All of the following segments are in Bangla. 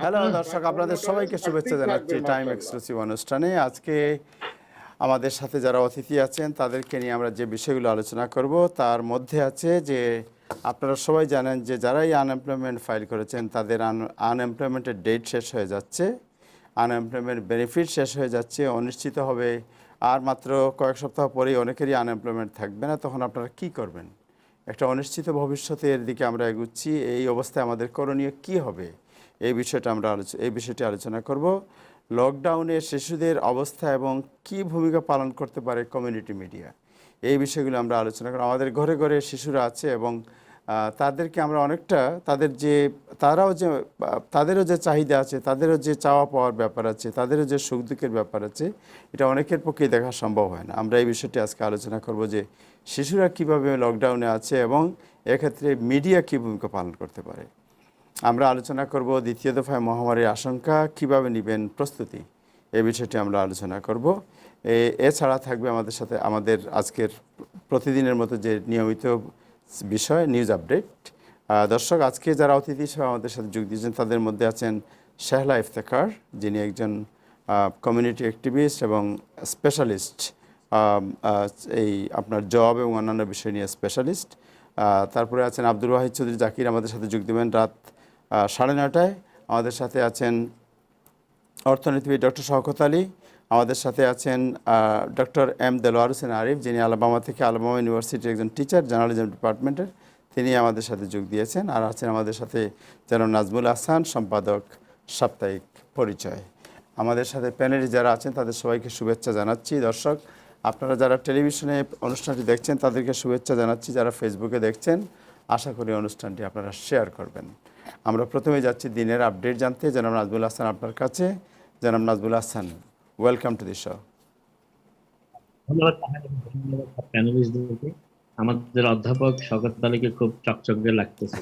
হ্যালো দর্শক, আপনাদের সবাইকে শুভেচ্ছা জানাচ্ছি টাইম এক্সক্লুসিভ অনুষ্ঠানে। আজকে আমাদের সাথে যারা অতিথি আছেন তাদেরকে নিয়ে আমরা যে বিষয়গুলো আলোচনা করব তার মধ্যে আছে যে আপনারা সবাই জানেন যে যারাই আনএমপ্লয়মেন্ট ফাইল করেছেন তাদের আনএমপ্লয়মেন্টের ডেট শেষ হয়ে যাচ্ছে, আনএমপ্লয়মেন্ট বেনিফিট শেষ হয়ে যাচ্ছে, অনিশ্চিত হবে। আর মাত্র কয়েক সপ্তাহ পরেই অনেকেরই আনএমপ্লয়মেন্ট থাকবে না। তখন আপনারা কি করবেন? একটা অনিশ্চিত ভবিষ্যতের দিকে আমরা এগুচ্ছি। এই অবস্থায় আমাদের করণীয় কি হবে, এই বিষয়টি আলোচনা করব। লকডাউনে শিশুদের অবস্থা এবং কি ভূমিকা পালন করতে পারে কমিউনিটি মিডিয়া, এই বিষয়গুলো আমরা আলোচনা করব। আমাদের ঘরে ঘরে শিশুরা আছে এবং তাদেরকে আমরা অনেকটা তাদেরও যে চাহিদা আছে, তাদেরও যে চাওয়া পাওয়ার ব্যাপার আছে, তাদেরও যে সুখ দুঃখের ব্যাপার আছে, এটা অনেকের পক্ষেই দেখা সম্ভব হয় না। আমরা এই বিষয়টি আজকে আলোচনা করব যে শিশুরা কিভাবে লকডাউনে আছে এবং এক্ষেত্রে মিডিয়া কী ভূমিকা পালন করতে পারে। আমরা আলোচনা করব দ্বিতীয় দফায় মহামারীর আশঙ্কা কিভাবে নেবেন প্রস্তুতি, এই বিষয়টি আমরা আলোচনা করব। এছাড়া থাকবে আমাদের সাথে আমাদের আজকের প্রতিদিনের মতো যে নিয়মিত বিষয় নিউজ আপডেট। দর্শক, আজকে যারা অতিথি সহ আমাদের সাথে যোগ দিয়েছেন তাদের মধ্যে আছেন শেহলা ইফতেখার, যিনি একজন কমিউনিটি অ্যাক্টিভিস্ট এবং স্পেশালিস্ট, এই আপনার জব এবং অন্যান্য বিষয় নিয়ে স্পেশালিস্ট। তারপরে আছেন আব্দুল ওয়াহিদ চৌধুরী জাকির, আমাদের সাথে যোগ দেবেন রাত 9:30টায়। আমাদের সাথে আছেন অর্থনীতিবিদ ডক্টর শওকত আলী। আমাদের সাথে আছেন ডক্টর এম দেলোয়ার হোসেন আরিফ, যিনি আলাবামা ইউনিভার্সিটির একজন টিচার, জার্নালিজম ডিপার্টমেন্টের, তিনি আমাদের সাথে যোগ দিয়েছেন। আর আছেন আমাদের সাথে যেন নাজমুল আহসান, সম্পাদক সাপ্তাহিক পরিচয়। আমাদের সাথে প্যানেলে যারা আছেন তাদের সবাইকে শুভেচ্ছা জানাচ্ছি। দর্শক, আপনারা যারা টেলিভিশনে অনুষ্ঠানটি দেখছেন তাদেরকে শুভেচ্ছা জানাচ্ছি। যারা ফেসবুকে দেখছেন, আশা করি অনুষ্ঠানটি আপনারা শেয়ার করবেন। আমরা প্রথমে যাচ্ছি দিনের আপডেট জানতে। জনাব নাজমুল হাসান আপনার কাছে। জনাব Nazmul Hasan, welcome to the show. ধন্যবাদ প্যানেলিস্টদেরকে। আমাদের অধ্যাপক শওকত আলীকে খুব চকচকে লাগতেছে।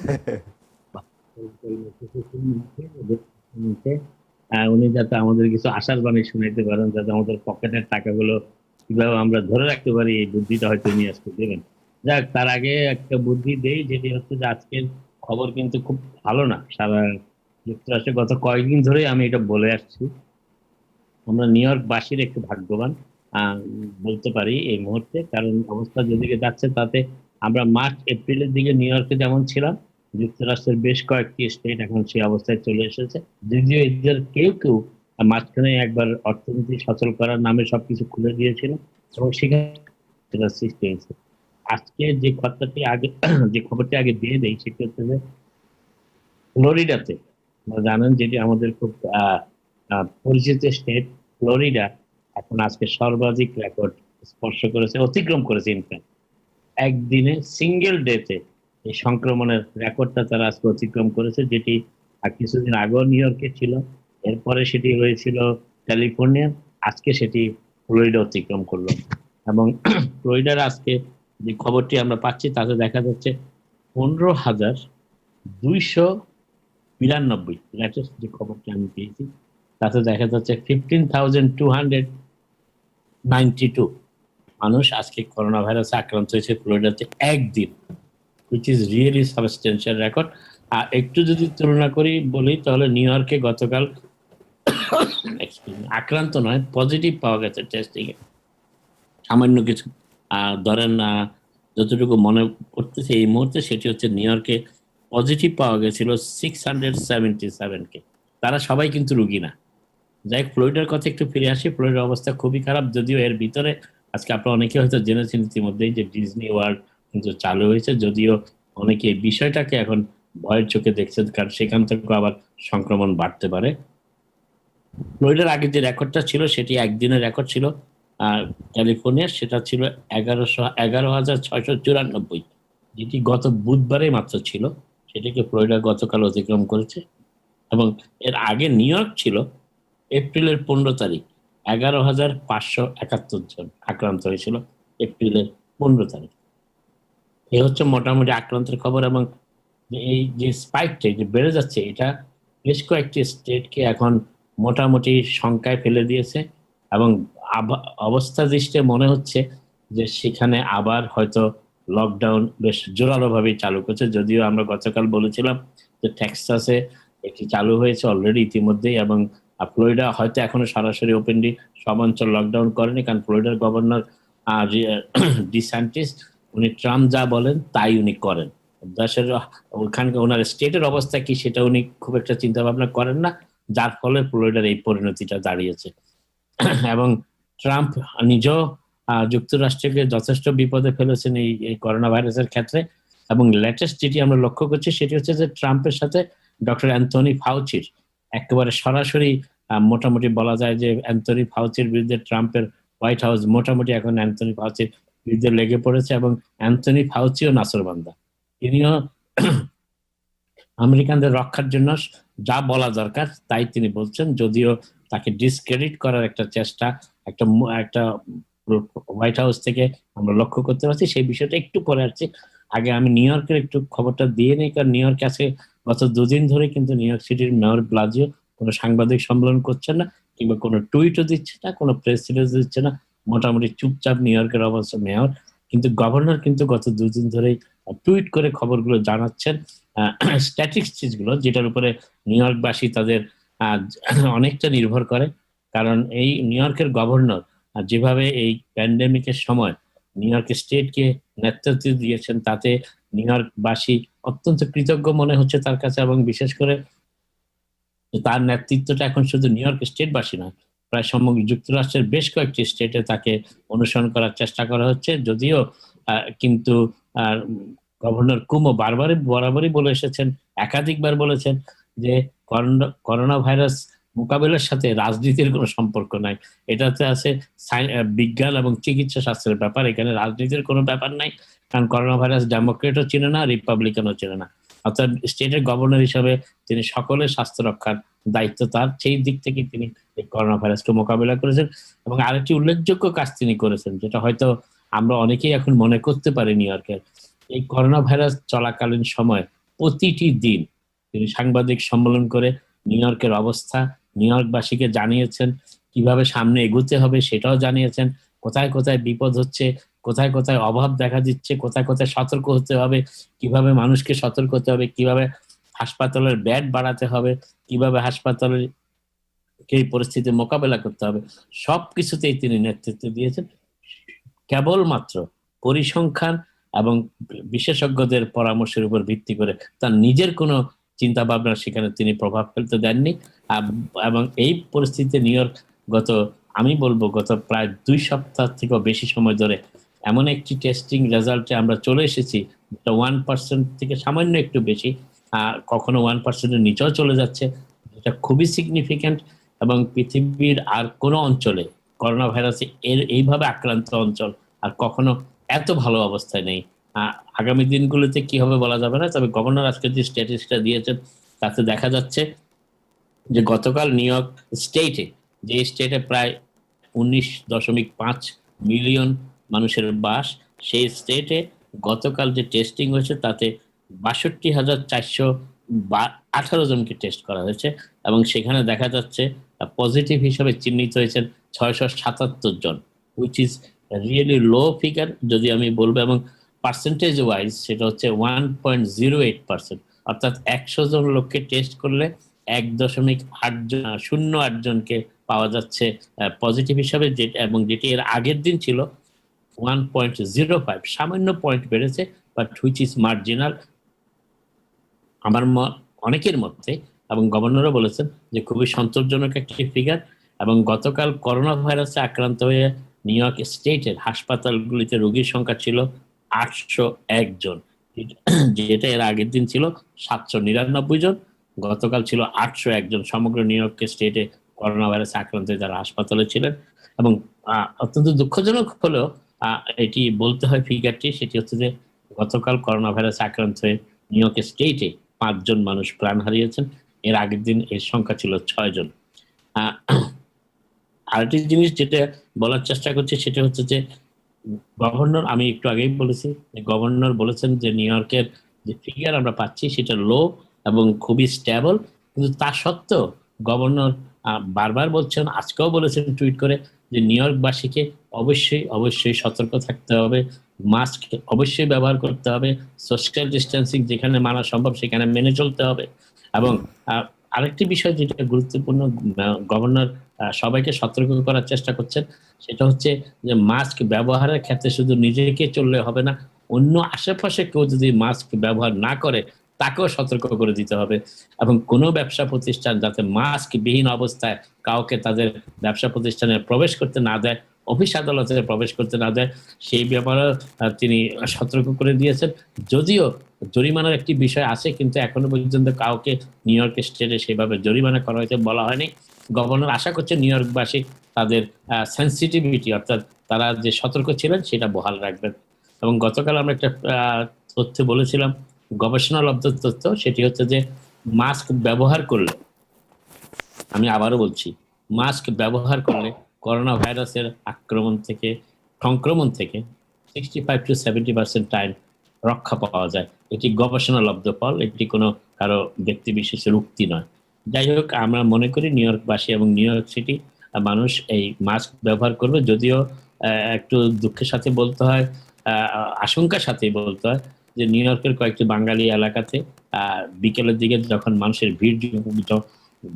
উনি যাতে আমাদের কিছু আশার বাণী শুনাইতে পারেন, যাতে আমাদের পকেটের টাকাগুলো কিভাবে আমরা ধরে রাখতে পারি, এই বুদ্ধিটা হয়তো নিয়ে আসতে দেবেন। যাক, তার আগে একটা বুদ্ধি দেই, যেটি হচ্ছে যে আজকের খবর কিন্তু খুব ভালো না। সারা যুক্তরাষ্ট্রে গত কয়েকদিন ধরে আমি এটা বলে আসছি, আমরা নিউ ইয়র্কবাসীর একটু ভাগ্যবান বলতে পারি এই মুহূর্তে, কারণ অবস্থা যেদিকে যাচ্ছে তাতে আমরা মার্চ এপ্রিলের দিকে নিউ ইয়র্কে যেমন ছিলাম, যুক্তরাষ্ট্রের বেশ কয়েকটি স্টেট এখন সেই অবস্থায় চলে এসেছে। যদিও এদের কেউ কেউ মাঝখানে একবার অর্থনীতি সচল করার নামে সবকিছু খুলে দিয়েছিল এবং সেখানে সৃষ্টি হয়েছে। আজকে যে খবরটি আগে দিয়ে দেয় সেটি হচ্ছে যে ফ্লোরিডাতে, জানেন যেটি আমাদের খুব পরিচিত স্টেট ফ্লোরিডা, এখন আজকে সর্বাধিক রেকর্ড স্পর্শ করেছে, অতিক্রম করেছে। ইনফ্যাক্ট একদিনে সিঙ্গেল ডেতে এই সংক্রমণের রেকর্ডটা তারা আজকে অতিক্রম করেছে, যেটি কিছুদিন আগেও নিউ ইয়র্কে ছিল, এরপরে সেটি হয়েছিল ক্যালিফোর্নিয়া, আজকে সেটি ফ্লোরিডা অতিক্রম করলো। এবং ফ্লোরিডার আজকে যে খবরটি আমরা পাচ্ছি তাতে দেখা যাচ্ছে 15,292, লেটেস্ট যে খবরটি আমি পেয়েছি তাতে দেখা যাচ্ছে 15,292 মানুষ আজকে করোনা ভাইরাসে আক্রান্ত হয়েছে ফ্লোরিডাতে একদিন, which is really substantial record. আর একটু যদি তুলনা করি বলি তাহলে নিউ ইয়র্কে গতকাল আক্রান্ত নয়, পজিটিভ পাওয়া গেছে টেস্টিং এ সামান্য কিছু। ধরেন যতটুকু মনে করতেছে এই মুহূর্তে, সেটি হচ্ছে নিউ ইয়র্কে পজিটিভ পাওয়া গেছিল 677কে। তারা সবাই কিন্তু রুগী না। যাই হোক, ফ্লোরিডার কথা একটু ফিরে আসি। ফ্লোরিডার অবস্থা খুবই খারাপ, যদিও এর ভিতরে আজকে আপনারা অনেকে হয়তো জেনেছেন ইতিমধ্যেই যে ডিজনি ওয়ার্ল্ড কিন্তু চালু হয়েছে, যদিও অনেকে এই বিষয়টাকে এখন ভয়ের চোখে দেখছেন, কারণ সেখান থেকে আবার সংক্রমণ বাড়তে পারে। ফ্লোরিডার আগে যে রেকর্ডটা ছিল সেটি একদিনের রেকর্ড ছিল, আর ক্যালিফোর্নিয়ার সেটা ছিল 11,694, যেটি গত বুধবারে মাত্র ছিল, সেটিকে ফ্লোরিডা গতকাল অতিক্রম করেছে। এবং এর আগে নিউ ইয়র্ক ছিল এপ্রিলের 15 তারিখ, 11,571 জন আক্রান্ত হয়েছিল এপ্রিলের 15 তারিখ। এই হচ্ছে মোটামুটি আক্রান্তের খবর। এবং এই যে স্পাইকটা যে বেড়ে যাচ্ছে, এটা বেশ কয়েকটি স্টেটকে এখন মোটামুটি শঙ্কায় ফেলে দিয়েছে এবং অবস্থা দৃষ্টে মনে হচ্ছে যে সেখানে আবার হয়তো লকডাউন বেশ জোরালো ভাবে চালু করছে। যদিও আমরা গতকাল বলেছিলাম যে টেক্সাসে এটি চালু হয়েছে অলরেডি ইতিমধ্যেই, এবং ফ্লোরিডা হয়তো এখনো সরাসরি ওপেনলি সব অঞ্চল লকডাউন করেনি, কারণ ফ্লোরিডার গভর্নর ডিসান্টিস উনি ট্রাম্প যা বলেন তাই উনি করেন। দেশের ওখানকার ওনার স্টেটের অবস্থা কি সেটা উনি খুব একটা চিন্তা ভাবনা করেন না, যার ফলে ফ্লোরিডার এই পরিণতিটা দাঁড়িয়েছে। এবং ট্রাম্প নিজেও যুক্তরাষ্ট্রকে যথেষ্ট বিপদে ফেলেছেন এই করোনা ভাইরাসের ক্ষেত্রে। এবং লেটেস্ট যেটি আমরা লক্ষ্য করছি সেটি হচ্ছে যে ট্রাম্পের সাথে ডক্টর অ্যান্থনি ফাউচির একেবারে সরাসরি মোটামুটি বলা যায় যে অ্যান্থনি ফাউচির বিরুদ্ধে ট্রাম্পের হোয়াইট হাউস মোটামুটি এখন অ্যান্থনি ফাউচির বিরুদ্ধে লেগে পড়েছে, এবং অ্যান্থনি ফাউচিও নাসরবান্দা। তিনিও আমেরিকানদের রক্ষার জন্য যা বলা দরকার তাই তিনি বলছেন, যদিও তাকে ডিসক্রেডিট করার একটা চেষ্টা একটা একটা হোয়াইট হাউস থেকে আমরা লক্ষ্য করতে পারছি। সেই বিষয়টা একটু পরে আসছে। আগে আমি নিউ ইয়র্কের একটু খবরটা দিয়ে নিই, কারণ নিউ ইয়র্কে আছে গত দুদিন ধরে কিন্তু নিউ ইয়র্ক সিটির মেয়র ব্লাজিও কোনো সাংবাদিক সম্মেলন করছেন না, কিংবা কোনো টুইটও দিচ্ছে না, কোনো প্রেস রিলিজ দিচ্ছে না, মোটামুটি চুপচাপ নিউ ইয়র্কের অবস্থা মেয়র। কিন্তু গভর্নর কিন্তু গত দুদিন ধরেই টুইট করে খবরগুলো জানাচ্ছেন, স্ট্যাটিস্টিক্স গুলো, যেটার উপরে নিউ ইয়র্কবাসী তাদের অনেকটা নির্ভর করে। কারণ এই নিউ ইয়র্কের গভর্নর যেভাবে এই প্যান্ডেমিকের সময় নিউ ইয়র্ক স্টেটকে নেতৃত্ব দিয়েছেন, তাতে নিউ ইয়র্কবাসী অত্যন্ত কৃতজ্ঞ মনে হচ্ছে তার কাছে। এবং বিশেষ করে তার নেতৃত্বটা এখন শুধু নিউ ইয়র্ক স্টেটবাসী নয়, প্রায় সমগ্র যুক্তরাষ্ট্রের বেশ কয়েকটি স্টেটে তাকে অনুসরণ করার চেষ্টা করা হচ্ছে। যদিও কিন্তু গভর্নর কুমো বরাবরই বলে এসেছেন, একাধিকবার বলেছেন যে করোনা ভাইরাস মোকাবিলার সাথে রাজনীতির কোনো সম্পর্ক নাই, এটাতে আছে বিজ্ঞান এবং চিকিৎসা শাস্ত্রের ব্যাপার, এখানে রাজনীতির কোনো ব্যাপার নাই। কারণ করোনা ভাইরাস ডেমোক্রেটও চিনে না, রিপাবলিকানও চিনে না। অর্থাৎ স্টেটের গভর্নর হিসাবে তিনি সকলের স্বাস্থ্য রক্ষার দায়িত্ব তার, সেই দিক থেকে তিনি করোনা ভাইরাসকে মোকাবিলা করেছেন। এবং আরেকটি উল্লেখযোগ্য কাজ তিনি করেছেন, যেটা হয়তো আমরা অনেকেই এখন মনে করতে পারি নিউ ইয়র্কের, এই করোনা ভাইরাস চলাকালীন সময় প্রতিটি দিন তিনি সাংবাদিক সম্মেলন করে নিউ ইয়র্কের অবস্থা নিউ ইয়র্কবাসীকে জানিয়েছেন, কিভাবে সামনে এগোতে হবে সেটাও জানিয়েছেন, কোথায় কোথায় বিপদ হচ্ছে, কোথায় কোথায় অভাব দেখা দিচ্ছে, কোথায় কোথায় সতর্ক হতে হবে, কিভাবে মানুষকে সতর্ক হতে হবে, কিভাবে হাসপাতালের বেড বাড়াতে হবে, কিভাবে হাসপাতালের এই পরিস্থিতি মোকাবেলা করতে হবে, সবকিছুতেই তিনি নেতৃত্ব দিয়েছেন। কেবলমাত্র পরিসংখ্যান এবং বিশেষজ্ঞদের পরামর্শের উপর ভিত্তি করে তার নিজের কোনো চিন্তা ভাবনা সেখানে তিনি প্রভাব ফেলতে দেননি। এবং এই পরিস্থিতিতে নিউ ইয়র্ক আমি বলবো গত প্রায় 2 সপ্তাহ থেকেও বেশি সময় ধরে এমন একটি টেস্টিং রেজাল্টে আমরা চলে এসেছি, 1% থেকে সামান্য একটু বেশি, কখনো 1%-এর নিচেও চলে যাচ্ছে, যেটা খুবই সিগনিফিক্যান্ট। এবং পৃথিবীর আর কোনো অঞ্চলে করোনা ভাইরাসে এইভাবে আক্রান্ত অঞ্চল আর কখনো এত ভালো অবস্থায় নেই। আগামী দিনগুলোতে কি হবে বলা যাবে না, তবে গভর্নর আজকে যে স্ট্যাটিস্টিক্সটা দিয়েছেন তাতে দেখা যাচ্ছে যে গতকাল নিউ ইয়র্ক স্টেটে, যে স্টেটে প্রায় 19.5 মিলিয়ন মানুষের বাস, সেই স্টেটে গতকাল যে টেস্টিং হয়েছে তাতে 62,418 জনকে টেস্ট করা হয়েছে, এবং সেখানে দেখা যাচ্ছে পজিটিভ হিসেবে চিহ্নিত হয়েছেন 677 জন, which is really low figure যদি আমি বলবো। এবং পার্সেন্টেজ ওয়াইজ সেটা হচ্ছে 1.08%, অর্থাৎ 100 জন লোককে টেস্ট করলে 1.08 জনকে পাওয়া যাচ্ছে পজিটিভ হিসাবে, এবং যেটি এর আগের দিন ছিল 1.05, সামান্য পয়েন্ট বেড়েছে, বাট হুইচ ইজ মার্জিনাল আমার অনেকের মধ্যে। এবং গভর্নরও বলেছেন যে খুবই সন্তোষজনক একটি ফিগার। এবং গতকাল করোনা ভাইরাসে আক্রান্ত হয়ে নিউ ইয়র্ক স্টেটের হাসপাতালগুলিতে রোগীর সংখ্যা ছিল 801 জন, যেটা এর আগের দিন ছিল 799 জন, গতকাল ছিল 801 জন সমগ্র নিউ ইয়র্ক স্টেটে করোনা ভাইরাসে আক্রান্ত হয়ে যারা হাসপাতালে ছিলেন। এবং অত্যন্ত দুঃখজনক হলেও এটি বলতে হয় ফিগারটি, সেটি হচ্ছে যে গতকাল করোনা ভাইরাসে আক্রান্ত হয়ে নিউ ইয়র্ক স্টেটে 5 জন মানুষ প্রাণ হারিয়েছেন, এর আগের দিন এর সংখ্যা ছিল 6 জন। আরেকটি জিনিস যেটা বলার চেষ্টা করছি সেটা হচ্ছে যে গভর্নর, আমি একটু আগেই বলেছি, গভর্নর বলেছেন যে নিউ ইয়র্কের যে ফিগার আমরা পাচ্ছি সেটা লো এবং খুবই স্টেবল, কিন্তু তা সত্ত্বেও গভর্নর বারবার বলছেন, আজকেও বলেছেন টুইট করে, যে নিউ ইয়র্কবাসীকে অবশ্যই অবশ্যই সতর্ক থাকতে হবে, মাস্ক অবশ্যই ব্যবহার করতে হবে, সোশ্যাল ডিস্টেন্সিং যেখানে মানা সম্ভব সেখানে মেনে চলতে হবে, এবং আরেকটি বিষয় যেটা গুরুত্বপূর্ণ, গভর্নর সবাইকে সতর্ক করার চেষ্টা করছেন, সেটা হচ্ছে যে মাস্ক ব্যবহারের ক্ষেত্রে শুধু নিজেকে চললে হবে না, অন্য আশেপাশে কেউ যদি মাস্ক ব্যবহার না করে তাকেও সতর্ক করে দিতে হবে। এবং কোনো ব্যবসা প্রতিষ্ঠান যাতে মাস্ক বিহীন অবস্থায় কাউকে তাদের ব্যবসা প্রতিষ্ঠানে প্রবেশ করতে না দেয়, অফিস আদালতে প্রবেশ করতে না দেয়, সেই ব্যাপারে তিনি সতর্ক করে দিয়েছেন। যদিও জরিমানার একটি বিষয় আছে, কিন্তু এখনো পর্যন্ত কাউকে নিউ ইয়র্ক স্টেটে সেভাবে জরিমানা করা হয়েছে বলা হয়নি। গভর্নর আশা করছেন নিউ ইয়র্কবাসী তাদের সেন্সিটিভিটি, অর্থাৎ তারা যে সতর্ক ছিলেন সেটা বহাল রাখবেন। এবং গতকাল আমরা একটা তথ্য বলেছিলাম, গবেষণালব্ধ তথ্য, সেটি হচ্ছে যে মাস্ক ব্যবহার করলে, আমি আবারও বলছি, মাস্ক ব্যবহার করলে করোনা ভাইরাসের সংক্রমণ থেকে 65-70% টাইম রক্ষা পাওয়া যায়। এটি গবেষণালব্ধ ফল, এটি কোনো কারো ব্যক্তি বিশেষের উক্তি নয়। যাই হোক, আমরা মনে করি নিউ ইয়র্কবাসী এবং নিউ ইয়র্ক সিটি মানুষ এই মাস্ক ব্যবহার করবে। যদিও একটু দুঃখের সাথে বলতে হয়, আশঙ্কার সাথেই বলতে হয় যে নিউ ইয়র্কের কয়েকটি বাঙালি এলাকাতে বিকেলের দিকে যখন মানুষের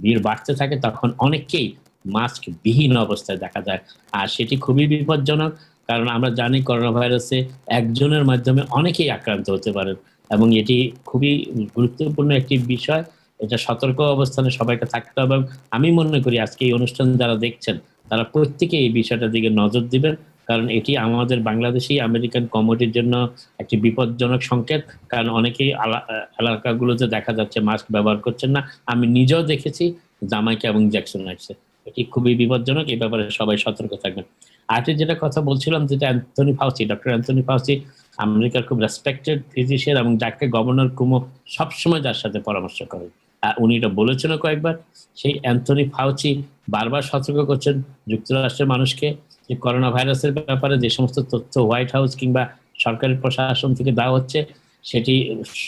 ভিড় বাড়তে থাকে তখন অনেকেই মাস্ক বিহীন অবস্থায় দেখা যায়। আর সেটি খুবই বিপজ্জনক, কারণ আমরা জানি করোনা ভাইরাসে একজনের মাধ্যমে অনেকেই আক্রান্ত হতে পারেন, এবং এটি খুবই গুরুত্বপূর্ণ একটি বিষয়। এটা সতর্ক অবস্থানে সবাইকে থাকতে হবে। এবং আমি মনে করি আজকে এই অনুষ্ঠান যারা দেখছেন তারা প্রত্যেকে এই বিষয়টার দিকে নজর দিবেন, কারণ এটি আমাদের বাংলাদেশি আমেরিকান কমিউনিটির জন্য একটি বিপজ্জনক সংকেত। কারণ অনেকেই এলাকাগুলোতে দেখা যাচ্ছে মাস্ক ব্যবহার করছেন না। আমি নিজেও দেখেছি জামাইকা এবং জ্যাকসন হাইটসে। এটি খুবই বিপজ্জনক, এই ব্যাপারে সবাই সতর্ক থাকবেন। আরেকটি যেটা কথা বলছিলাম, যেটা ডক্টর অ্যান্থনি ফাউচি আমেরিকার খুব রেসপেক্টেড ফিজিশিয়ান, এবং যাকে গভর্নর কুমো সবসময় যার সাথে পরামর্শ করেন, উনি এটা বলেছেন কয়েকবার। সেই অ্যান্থনি ফাউচি বারবার সতর্ক করছেন যুক্তরাষ্ট্রের মানুষকে যে করোনা ভাইরাসের ব্যাপারে যে সমস্ত তথ্য হোয়াইট হাউস কিংবা সরকারি প্রশাসন থেকে দেওয়া হচ্ছে সেটি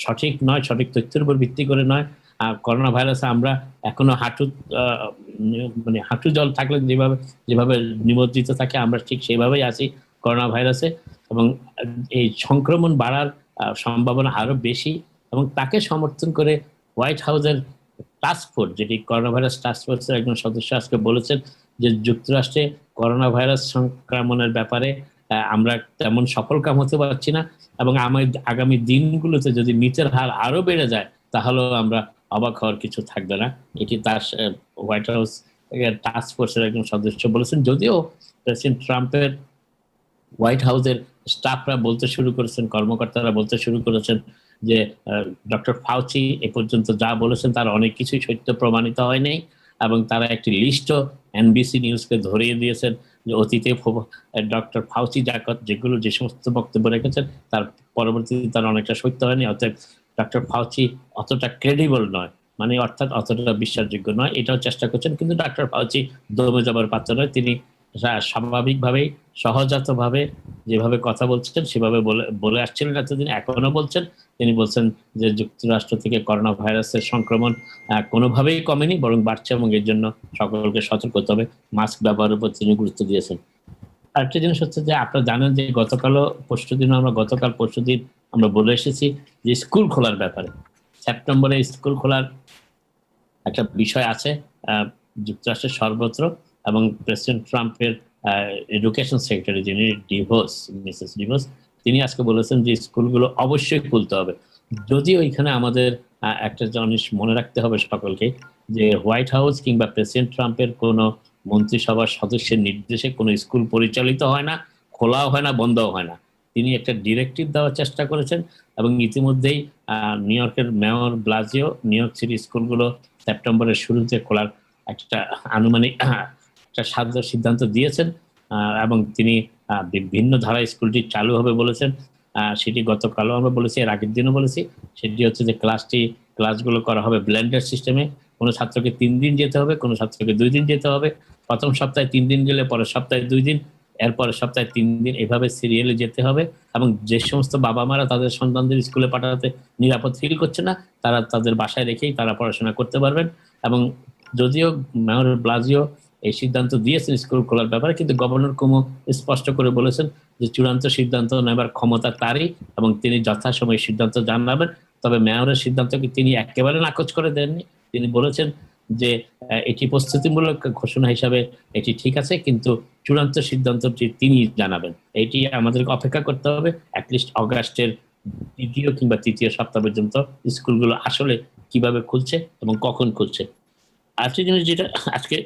সঠিক নয়, সঠিক তথ্যের উপর ভিত্তি করে নয়। করোনা ভাইরাসে আমরা এখনো হাঁটু জল থাকলে যেভাবে নিমজ্জিত থাকে আমরা ঠিক সেইভাবেই আছি করোনা ভাইরাসে, এবং এই সংক্রমণ বাড়ার সম্ভাবনা আরো বেশি। এবং তাকে সমর্থন করে হোয়াইট হাউসের টাস্ক ফোর্স, যেটি করোনা ভাইরাস টাস্ক ফোর্সের একজন সদস্য আজকে বলেছেন যে যুক্তরাষ্ট্রে করোনা ভাইরাস সংক্রমণের ব্যাপারে আমরা তেমন সফলকাম হতে পারছি না, এবং আগামী দিনগুলোতে যদি মৃতের হার আরো বেড়ে যায় তাহলেও আমরা অবাক হওয়ার কিছু থাকবে না। এটি তার হোয়াইট হাউস টাস্ক ফোর্সের একজন সদস্য বলেছেন। যদিও প্রেসিডেন্ট ট্রাম্পের হোয়াইট হাউসের স্টাফরা বলতে শুরু করেছেন, কর্মকর্তারা বলতে শুরু করেছেন যে ডক্টর ফাউচি এ পর্যন্ত যা বলেছেন তার অনেক কিছুই সত্য প্রমাণিত হয় নাই, এবং তারা একটি লিস্টও এনবিসি নিউজকে ধরিয়ে দিয়েছেন যে অতীতে ডক্টর ফাউচি যে সমস্ত বক্তব্য রেখেছেন তার পরবর্তীতে তার অনেকটা সত্য হয়নি। অর্থাৎ ডক্টর ফাউচি অতটা ক্রেডিবল নয়, মানে অর্থাৎ অতটা বিশ্বাসযোগ্য নয়, এটাও চেষ্টা করছেন। কিন্তু ডক্টর ফাউচি দমে যাবার পাত্র নয়, তিনি স্বাভাবিকভাবেই সহজাতভাবে যেভাবে কথা বলছেন সেভাবে বলে আসছিলেন এতদিন, এখনো বলছেন। তিনি বলছেন যে যুক্তরাষ্ট্র থেকে করোনা ভাইরাসের সংক্রমণ কোনোভাবেই কমেনি, বরং বাড়ছে, এবং এর জন্য সকলকে সতর্ক হতে হবে। মাস্ক ব্যবহারের উপর তিনি গুরুত্ব দিয়েছেন। আরেকটা জিনিস হচ্ছে যে আপনারা জানেন যে গতকাল পরশুদিন আমরা বলে এসেছি যে স্কুল খোলার ব্যাপারে, সেপ্টেম্বরে স্কুল খোলার একটা বিষয় আছে যুক্তরাষ্ট্রের সর্বত্র, এবং প্রেসিডেন্ট ট্রাম্পের এডুকেশন সেক্রেটারি যিনি মিসেস ডিভোস, তিনি আজকে বলেছেন যে স্কুলগুলো অবশ্যই খুলতে হবে। যদিও এখানে আমাদের একটা জিনিস মনে রাখতে হবে সকলকে, যে হোয়াইট হাউস কিংবা প্রেসিডেন্ট ট্রাম্পের কোনো মন্ত্রিসভার সদস্যের নির্দেশে কোনো স্কুল পরিচালিত হয় না, খোলাও হয় না, বন্ধও হয় না। তিনি একটা ডিরেক্টিভ দেওয়ার চেষ্টা করেছেন, এবং ইতিমধ্যেই নিউ ইয়র্কের মেয়র ব্লাজিও নিউ ইয়র্ক সিটি স্কুলগুলো সেপ্টেম্বরের শুরুতে খোলার একটা আনুমানিক একটা সিদ্ধান্ত দিয়েছেন, এবং তিনি বিভিন্ন ধারায় স্কুলটি চালু হবে বলেছেন। সেটি গতকালও আমরা বলেছি, এর আগের দিনও বলেছি। সেটি হচ্ছে যে ক্লাসগুলো করা হবে ব্লেন্ডেড সিস্টেমে। কোনো ছাত্রকে 3 দিন যেতে হবে, কোনো ছাত্রকে 2 দিন যেতে হবে। প্রথম সপ্তাহে 3 দিন গেলে পরের সপ্তাহে 2 দিন, এরপরের সপ্তাহে 3 দিন, এভাবে সিরিয়ালে যেতে হবে। এবং যে সমস্ত বাবা মারা তাদের সন্তানদের স্কুলে পাঠাতে নিরাপদ ফিল করছে না, তারা তাদের বাসায় রেখেই তারা পড়াশোনা করতে পারবেন। এবং যদিও মেয়র ব্লাজিও এই সিদ্ধান্ত দিয়েছেন স্কুল খোলার ব্যাপারে, কিন্তু গভর্নর কুমো স্পষ্ট করে বলেছেন যে চূড়ান্ত সিদ্ধান্ত নেবার ক্ষমতা তারই, এবং তিনি যথাসময়ে সিদ্ধান্ত জানাবেন। তবে মেয়রের সিদ্ধান্তকে তিনি একেবারে নাকচ করে দেননি, তিনি বলেছেন যে এটি প্রস্তুতিমূলক ঘোষণা হিসাবে এটি ঠিক আছে, কিন্তু চূড়ান্ত সিদ্ধান্তটি তিনি জানাবেন। এটি আমাদেরকে অপেক্ষা করতে হবে অ্যাটলিস্ট অগাস্টের দ্বিতীয় কিংবা তৃতীয় সপ্তাহ পর্যন্ত স্কুলগুলো আসলে কিভাবে খুলছে এবং কখন খুলছে। আরেকটি জিনিস যেটা আজকে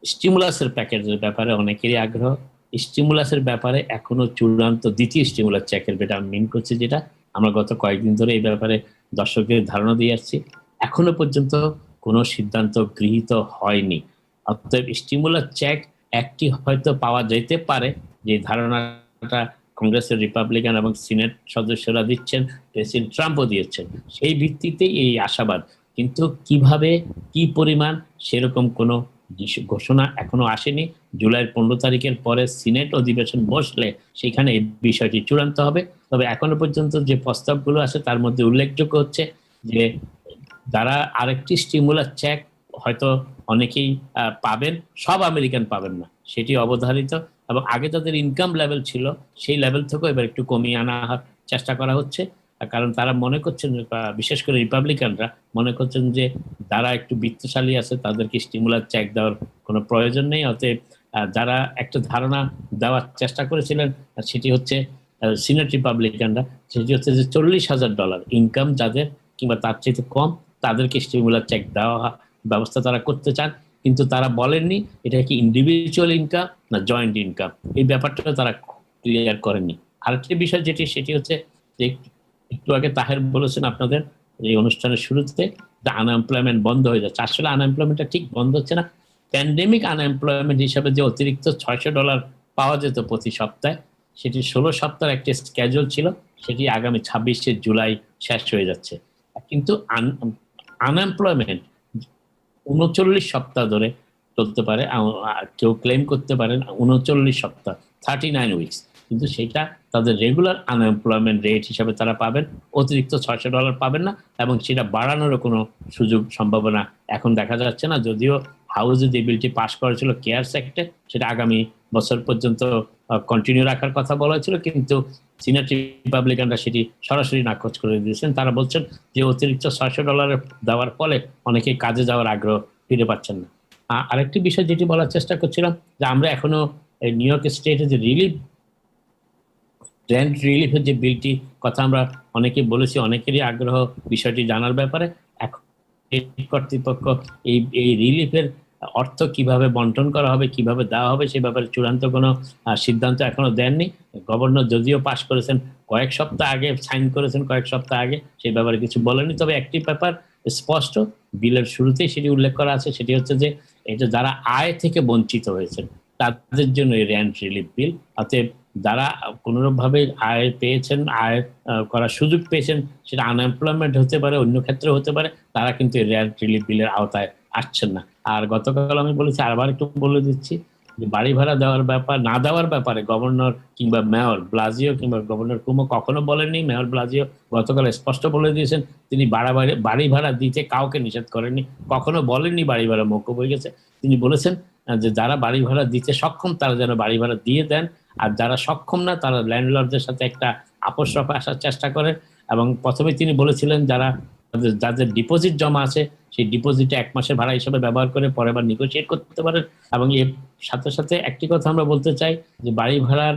স্টিমুলাসের প্যাকেজের ব্যাপারে অনেকেরই আগ্রহ। স্টিমুলাসের ব্যাপারে এখনো চূড়ান্ত দ্বিতীয় স্টিমুলাস চেকের বেটা আমি মিন করছি, যেটা আমরা গত কয়েকদিন ধরে এই ব্যাপারে দর্শকদের ধারণা দিয়ে আসছি, এখনো পর্যন্ত কোনো সিদ্ধান্ত গৃহীত হয়নি। অতএব স্টিমুলাস চেক একটি হয়তো পাওয়া যেতে পারে, যে ধারণাটা কংগ্রেসের রিপাবলিকান এবং সিনেট সদস্যরা দিচ্ছেন, প্রেসিডেন্ট ট্রাম্পও দিয়েছেন, সেই ভিত্তিতেই এই আশাবাদ। কিন্তু কিভাবে, কি পরিমাণ, সেরকম কোনো ঘোষণা এখনো আসেনি। জুলাইয়ের 15 তারিখের পরে সিনেট অধিবেশন বসলে সেখানে এই বিষয়টি চূড়ান্ত হবে। তবে এখনো পর্যন্ত যে প্রস্তাবগুলো আছে তার মধ্যে উল্লেখযোগ্য হচ্ছে যে যারা আরেকটি স্টিমুলাস চেক হয়তো অনেকেই পাবেন, সব আমেরিকান পাবেন না, সেটি অবধারিত। এবং আগে তাদের ইনকাম লেভেল ছিল সেই লেভেল থেকেও এবার একটু কমিয়ে আনার চেষ্টা করা হচ্ছে, কারণ তারা মনে করছেন, বিশেষ করে রিপাবলিকানরা মনে করছেন যে যারা একটু বিত্তশালী আছে তাদেরকে স্টিমুলাস চেক দেওয়ার কোনো প্রয়োজন নেই। অতএব যারা একটা ধারণা দেওয়ার চেষ্টা করেছিলেন সেটি হচ্ছে সিনেট রিপাবলিকানরা, সেটি হচ্ছে যে $40,000 ইনকাম যাদের কিংবা তার চেয়ে কম, তাদেরকে স্টিমুলাস চেক দেওয়া ব্যবস্থা তারা করতে চান। কিন্তু তারা বলেননি এটা কি ইন্ডিভিজুয়াল ইনকাম না জয়েন্ট ইনকাম, এই ব্যাপারটা তারা ক্লিয়ার করেননি। আরেকটি বিষয় যেটি, সেটি হচ্ছে যে একটু আগে তাহের বলেছেন আপনাদের এই অনুষ্ঠানের শুরুতে, যে আনএমপ্লয়মেন্ট বন্ধ হয়ে যাচ্ছে। আসলে আনএমপ্লয়মেন্টটা ঠিক বন্ধ হচ্ছে না। প্যান্ডেমিক আনএমপ্লয়মেন্ট হিসাবে যে অতিরিক্ত $600 পাওয়া যেত প্রতি সপ্তাহে, সেটি 16 সপ্তাহের একটি স্কেজুল ছিল, সেটি আগামী 26শে জুলাই শেষ হয়ে যাচ্ছে। কিন্তু আনএমপ্লয়মেন্ট 39 সপ্তাহ ধরে চলতে পারে, কেউ ক্লেম করতে পারেন 39 সপ্তাহ, 39 উইকস, কিন্তু সেটা তাদের রেগুলার আনএমপ্লয়মেন্ট রেট হিসাবে তারা পাবেন, অতিরিক্ত $600 পাবেন না, এবং সেটা বাড়ানোরও কোনো সুযোগ সম্ভাবনা এখন দেখা যাচ্ছে না। যদিও হাউসে যে বিলটি পাশ করেছিল কেয়ারস অ্যাক্টে, সেটা আগামী বছর পর্যন্ত কন্টিনিউ রাখার কথা বলা হয়েছিল, কিন্তু সিনেট রিপাবলিকানরা সেটি সরাসরি নাকচ করে দিয়েছেন। তারা বলছেন যে অতিরিক্ত $600 দেওয়ার ফলে অনেকে কাজে যাওয়ার আগ্রহ ফিরে পাচ্ছেন না। আরেকটি বিষয় যেটি বলার চেষ্টা করছিলাম, যে আমরা এখনো নিউ ইয়র্ক স্টেটে যে রেন্ট রিলিফের যে বিলটি কথা আমরা অনেকে বলেছি, অনেকেরই আগ্রহ বিষয়টি জানার ব্যাপারে। এখন কর্তৃপক্ষ এই রিলিফের অর্থ কিভাবে বন্টন করা হবে, কিভাবে দেওয়া হবে, সে ব্যাপারে চূড়ান্ত কোনো সিদ্ধান্ত এখনো দেননি। গভর্নর যদিও পাশ করেছেন কয়েক সপ্তাহ আগে, সাইন করেছেন কয়েক সপ্তাহ আগে, সেই ব্যাপারে কিছু বলেনি। তবে একটি ব্যাপার স্পষ্ট, বিলের শুরুতেই সেটি উল্লেখ করা আছে, সেটি হচ্ছে যে এটা যারা আয় থেকে বঞ্চিত হয়েছেন তাদের জন্য এই রেন্ট রিলিফ বিল। অতএব যারা কোনোরূপভাবে আয় পেয়েছেন, আয় করার সুযোগ পেয়েছেন, সেটা আনএমপ্লয়মেন্ট হতে পারে, অন্য ক্ষেত্রে হতে পারে, তারা কিন্তু এই রেন্ট রিলিফ বিলের আওতায় আসছেন না। আর গতকাল আমি বলেছি, আবার একটু বলে দিচ্ছি, যে বাড়ি ভাড়া দেওয়ার ব্যাপার, না দেওয়ার ব্যাপারে গভর্নর কিংবা মেয়র ব্লাজিও কিংবা গভর্নর কুমো কখনো বলেননি। মেয়র ব্লাজিও গতকাল স্পষ্ট বলে দিয়েছেন তিনি বাড়ি ভাড়া দিতে কাউকে নিষেধ করেননি, কখনো বলেননি বাড়ি ভাড়া মৌকুব হয়ে গেছে। তিনি বলেছেন যে যারা বাড়ি ভাড়া দিতে সক্ষম তারা যেন বাড়ি ভাড়া দিয়ে দেন, আর যারা সক্ষম না তারা ল্যান্ডলর্ডদের সাথে একটা আপোষ রফা আসার চেষ্টা করেন। এবং প্রথমে তিনি বলেছিলেন যাদের ডিপোজিট জমা আছে সেই ডিপোজিটে 1 মাসের ভাড়া হিসেবে ব্যবহার করে পরে আবার নেগোশিয়েট করতে পারেন। এবং এর সাথে সাথে একটি কথা আমরা বলতে চাই, যে বাড়ি ভাড়ার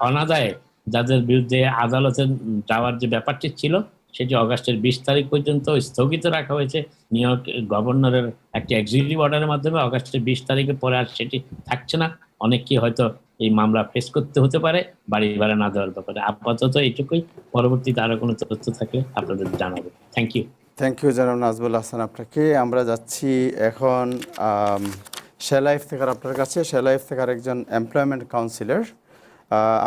অনাদায়ে যাদের বিরুদ্ধে আদালতে যাওয়ার যে ব্যাপারটি ছিল, সেটি অগাস্টের 20 তারিখ পর্যন্ত স্থগিত রাখা হয়েছে নিউ ইয়র্ক গভর্নরের একটি এক্সিকিউটিভ অর্ডারের মাধ্যমে। অগাস্টের 20 তারিখের পরে আর সেটি থাকছে না। অনেককে হয়তো এই মামলা ফেস করতে হতে পারে বাড়ি ভাড়া না দেওয়ার ব্যাপারে। আপাতত এইটুকুই, পরবর্তীতে আরো কোনো তথ্য থাকলে আপনাদের জানাবো। থ্যাংক ইউ জনাব নাজবুল হাসান আপনাকে। আমরা যাচ্ছি এখন শেলাইফ থেকে আপনার কাছে। শেলাইফ থেকে একজন এমপ্লয়মেন্ট কাউন্সিলর।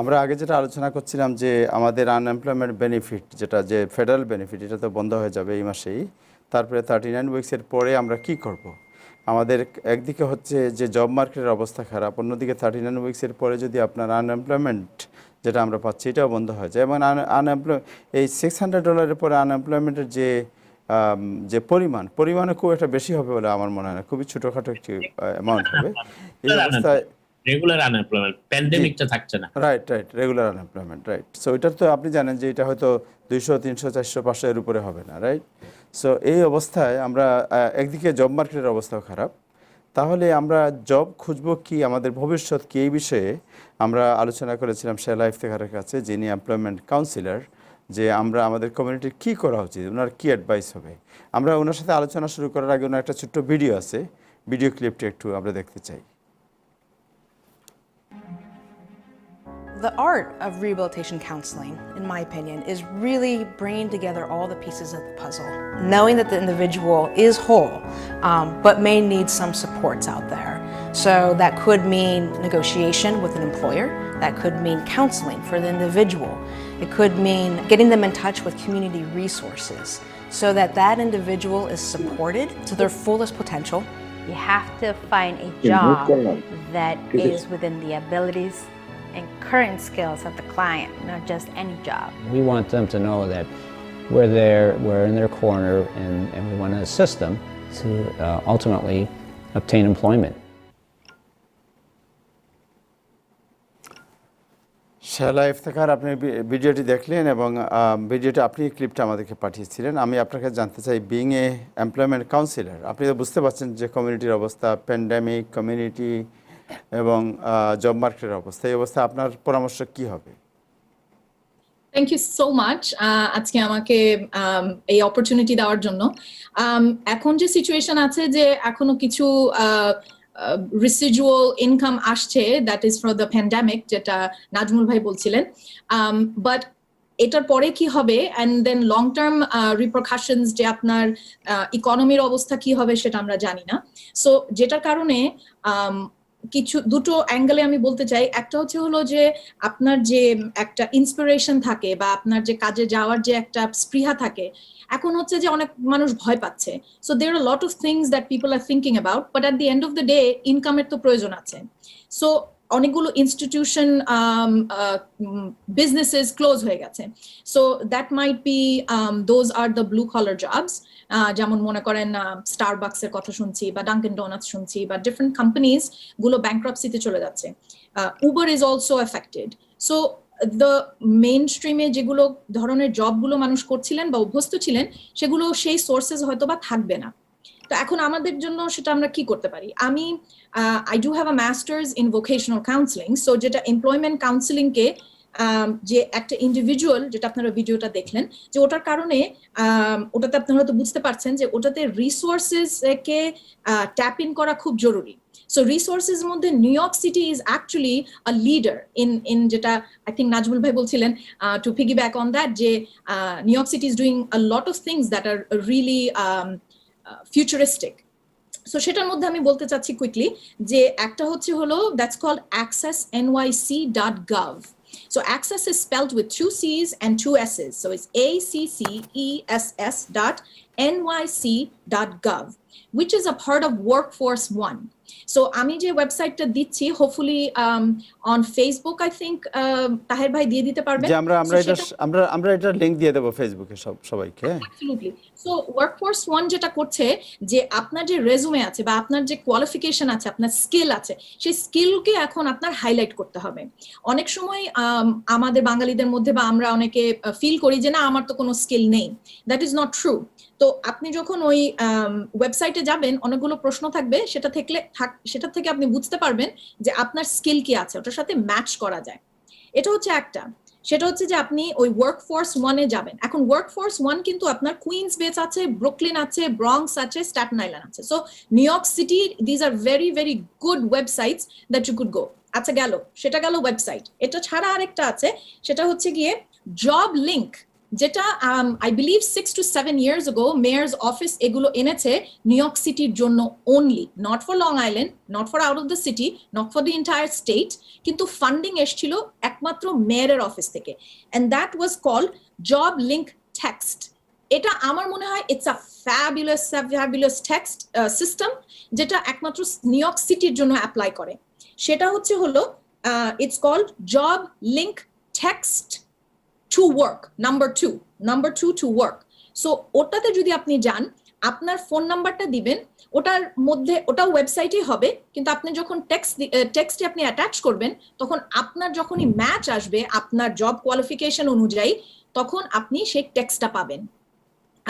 আমরা আগে যেটা আলোচনা করছিলাম যে আমাদের আনএমপ্লয়মেন্ট বেনিফিট, যেটা যে ফেডারেল বেনিফিট, এটা তো বন্ধ হয়ে যাবে এই মাসেই। তারপরে 39 উইক্সের পরে আমরা কি করব? আমাদের একদিকে হচ্ছে যে জব মার্কেটের অবস্থা খারাপ, অন্যদিকে 39 উইক্সের পরে যদি আপনার আনএমপ্লয়মেন্ট যেটা আমরা পাচ্ছি এটাও বন্ধ হয়ে যায়, এবং এই $600 পরে আনএমপ্লয়মেন্টের যে পরিমাণে খুব একটা বেশি হবে বলে আমার মনে হয় না, খুবই ছোটোখাটো একটি অ্যামাউন্ট হবে এই অবস্থায়। রেগুলার আনএমপ্লয়মেন্ট, প্যান্ডেমিকটা থাকছে না। Right, regular unemployment, right. So এটার তো আপনি জানেন যে এটা হয়তো 200, 300, 400, 500 এর উপরে হবে না, রাইট? সো এই অবস্থায় আমরা একদিকে জব মার্কেটের অবস্থাও খারাপ, তাহলে আমরা জব খুঁজবো কি, আমাদের ভবিষ্যৎ কি, এই বিষয়ে আমরা আলোচনা করেছিলাম শেলা ইফতেখারের কাছে, যিনি এমপ্লয়মেন্ট কাউন্সিলর, যে আমরা আমাদের কমিউনিটির কী করা উচিত, ওনার কী অ্যাডভাইস হবে। আমরা ওনার সাথে আলোচনা শুরু করার আগে ওনার একটা ছোট্ট ভিডিও আছে, ভিডিও ক্লিপটা একটু আমরা দেখতে চাই। The art of rehabilitation counseling, in my opinion, is really bringing together all the pieces of the puzzle, knowing that the individual is whole, but may need some supports out there. So that could mean negotiation with an employer, that could mean counseling for the individual, it could mean getting them in touch with community resources so that that individual is supported to their fullest potential. You have to find a job that is within the abilities and current skills of the client, not just any job. We want them to know that we're in their corner, and we want to assist them to ultimately obtain employment. Sela Iftekhar, আপনি ভিডিওটি দেখলেন এবং ভিডিওটা আপনি ক্লিপটা আমাদেরকে পাঠিয়েছিলেন। আমি আপনাকে জানতে চাই, বিং এ এমপ্লয়মেন্ট কাউন্সিলর, আপনি তো বুঝতে পারছেন যে কমিউনিটির অবস্থা, প্যান্ডেমিক, কমিউনিটি এবং জব মার্কেটের অবস্থা, এই অবস্থায় আপনার পরামর্শ কি হবে? থ্যাংক ইউ সো মাচ আজকে আমাকে এই অপরচুনিটি দেওয়ার জন্য। এখন যে সিচুয়েশন আছে, যে এখনো কিছু রিসিডুয়াল ইনকাম আসছে, that is for the pandemic, যেটা নাজমুল ভাই বলছিলেন, বাট এটার পরে কি হবে, অ্যান্ড দেন লং টার্ম রিপারকাশনস, যে আপনার ইকোনমির অবস্থা কি হবে সেটা আমরা জানি না। সো যেটার কারণে দুটো অ্যাঙ্গেলে আমি বলতে চাই। একটা হলো যে আপনার যে একটা ইন্সপিরেশন থাকে বা আপনার যে কাজে যাওয়ার যে একটা স্পৃহা থাকে, এখন হচ্ছে যে অনেক মানুষ ভয় পাচ্ছে। So there are lot of things that people are thinking about, but at the end of the day ইনকামের তো প্রয়োজন আছে। সো অনেকগুলো ইনস্টিটিউশন, বিজনেসেস ক্লোজ হয়ে গেছে। So that might be those are the blue collar jobs, যেমন মনে করেন স্টারবাকস এর কথা শুনছি, বা ডাঙ্কিন ডোনাটস শুনছি, বা ডিফারেন্ট কোম্পানিজ গুলো ব্যাংক্রাপসিতে চলে যাচ্ছে। Uber is also affected. So the main স্ট্রিমে যেগুলো ধরনের জবগুলো মানুষ করছিলেন বা অভ্যস্ত ছিলেন, সেগুলো সেই সোর্সেস হয়তো বা থাকবে না। তো এখন আমাদের জন্য সেটা আমরা কি করতে পারি? আমি I do have a masters in vocational counselling. So যেটা এমপ্লয়মেন্ট কাউন্সিলিং কে যে একটা ইন্ডিভিজুয়াল, যেটা আপনারা ভিডিওটা দেখলেন, যে ওটার কারণে ওটাতে আপনারা হয়তো বুঝতে পারছেন যে ওটাতে রিসোর্সেস কে ট্যাপ ইন করা খুব জরুরি। So resources মধ্যে new York city is actually a leader in যেটা I think নাজমুল ভাই বলছিলেন, to piggyback on that, যে new York city is doing a lot of things that are really futuristic. So সেটার মধ্যে আমি বলতে চাচ্ছি কুইকলি, যে একটা হলো that's called accessnyc.gov. So access is spelled with 2 C's and 2 S's. So it's access.nyc.gov, which is a part of Workforce One. So আমি যে ওয়েবসাইটটা দিচ্ছি, hopefully on Facebook, I think Taher ভাই দিয়ে দিতে পারবেন, যে আমরা এটা লিংক দিয়ে দেব ফেসবুকে সবাইকে। অ্যাবসলিউটলি। সো ওয়ার্কফোর্স ওয়ান যেটা করছে, যে আপনার যে রেজুমে আছে বা আপনার যে কোয়ালিফিকেশন আছে, আপনার স্কিল আছে, সেই স্কিলকে এখন আপনার হাইলাইট করতে হবে। অনেক সময় আমাদের বাঙালিদের মধ্যে বা আমরা অনেকে ফিল করি যে না, আমার তো কোনো স্কিল নেই। That is not true. তো আপনি যখন ওই ওয়েবসাইটে যাবেন, অনেকগুলো প্রশ্ন থাকবে, সেটা থেকে আপনি বুঝতে পারবেন যে আপনার স্কিল কি আছে, ওটার সাথে ম্যাচ করা যায়। এটা হচ্ছে একটা। সেটা হচ্ছে যে আপনি ওই ওয়ার্কফোর্স ওয়ানে যাবেন। এখন ওয়ার্কফোর্স ওয়ান কিন্তু আপনার কুইন্স বেস আছে, ব্রুকলিন আছে, ব্রঙ্কস আছে, স্ট্যাটেন আইল্যান্ড আছে। So New York City, these are very very good websites that you could go. আচ্ছা, সেটা গেল ওয়েবসাইট। এটা ছাড়া আরেকটা আছে, সেটা হচ্ছে গিয়ে জব লিঙ্ক, যেটা I believe 6 to 7 years ago mayor's office এগুলো এনেছে নিউ ইয়র্ক সিটির জন্য only, not for Long Island, not for out of the city, not for the entire state, কিন্তু ফান্ডিং এসেছিল একমাত্র মেয়রের অফিস থেকে, and that was called job link text. এটা আমার মনে হয় it's a fabulous text system, যেটা একমাত্র নিউ ইয়র্ক সিটির জন্য অ্যাপ্লাই করে। সেটা হলো it's called job link text to work, number two to work. So ওটাতে যদি আপনি যান, আপনার ফোন নাম্বারটা দিবেন, ওটার মধ্যে ওটাও ওয়েবসাইটই হবে, কিন্তু আপনি যখন টেক্সটে আপনি অ্যাটাচ করবেন তখন আপনার যখনই ম্যাচ আসবে আপনার জব কোয়ালিফিকেশন অনুযায়ী, তখন আপনি সেই টেক্সটটা পাবেন।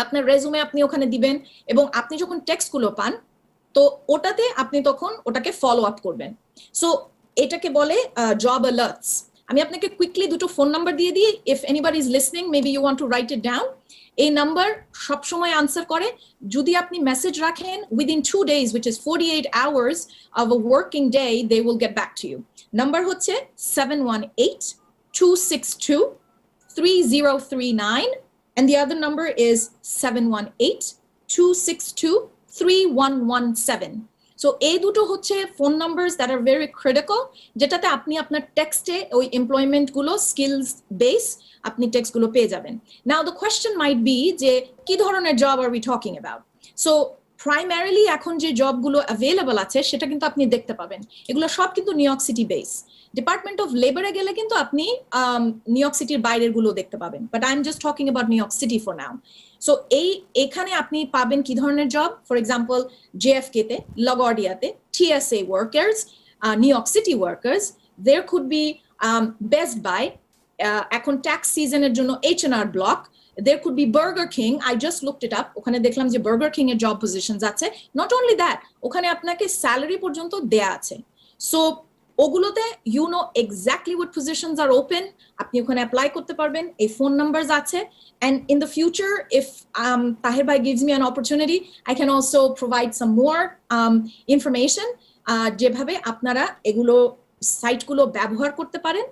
আপনার রেজুমে আপনি ওখানে দিবেন এবং আপনি যখন টেক্সটগুলো পান তো ওটাতে আপনি তখন ওটাকে ফলো আপ করবেন। সো এটাকে বলে জব অ্যালার্টস। আমি আপনাকে কুইকলি দুটো ফোন নাম্বার দিয়ে দিই, if anybody is listening maybe you want to write it down. এই নাম্বার সবসময় আনসার করে, যদি আপনি মেসেজ রাখেন within 2 days, which is 48 hours of a working day, they will get back to you. Number হচ্ছে 718-262-3039 and the other number is 718-262-3117. So এই দুটো হচ্ছে phone numbers that are very critical, যেটাতে আপনি আপনার টেক্সটে ওই এমপ্লয়মেন্ট গুলো স্কিলস বেস আপনি টেক্সট গুলো পেয়ে যাবেন। Now the question might be যে কি ধরনের job are we talking about. So primarily এখন যে জবগুলো অ্যাভেলেবল আছে সেটা কিন্তু আপনি দেখতে পাবেন, এগুলো সব কিন্তু New York City base. Department of লেবারে গেলে কিন্তু আপনি নিউ ইয়র্ক সিটির বাইরের গুলো দেখতে পাবেন, but I am just talking about new York city for now. So এখানে আপনি পাবেন কি ধরনের জব, ফর এক্সাম্পল JFK তে, LaGuardia-তে, TSA workers, New York City workers, there could be Best Buy, এখন ট্যাক্স সিজনের জন্য H&R Block, there could be Burger King. I just looked it up. ওখানে দেখলাম যে Burger King এর জব পজিশনস আছে। Not only that, ওখানে আপনাকে স্যালারি পর্যন্ত দেয়া আছে। সো ওগুলোতে you know exactly what positions are open, আপনি ওখানে অ্যাপ্লাই করতে পারবেন, এই ফোন নাম্বারস আছে। And in the future, if Tahir Bhai gives me an opportunity, I can also provide some more information যেভাবে আপনারা এগুলো সাইটগুলো ব্যবহার করতে পারেন।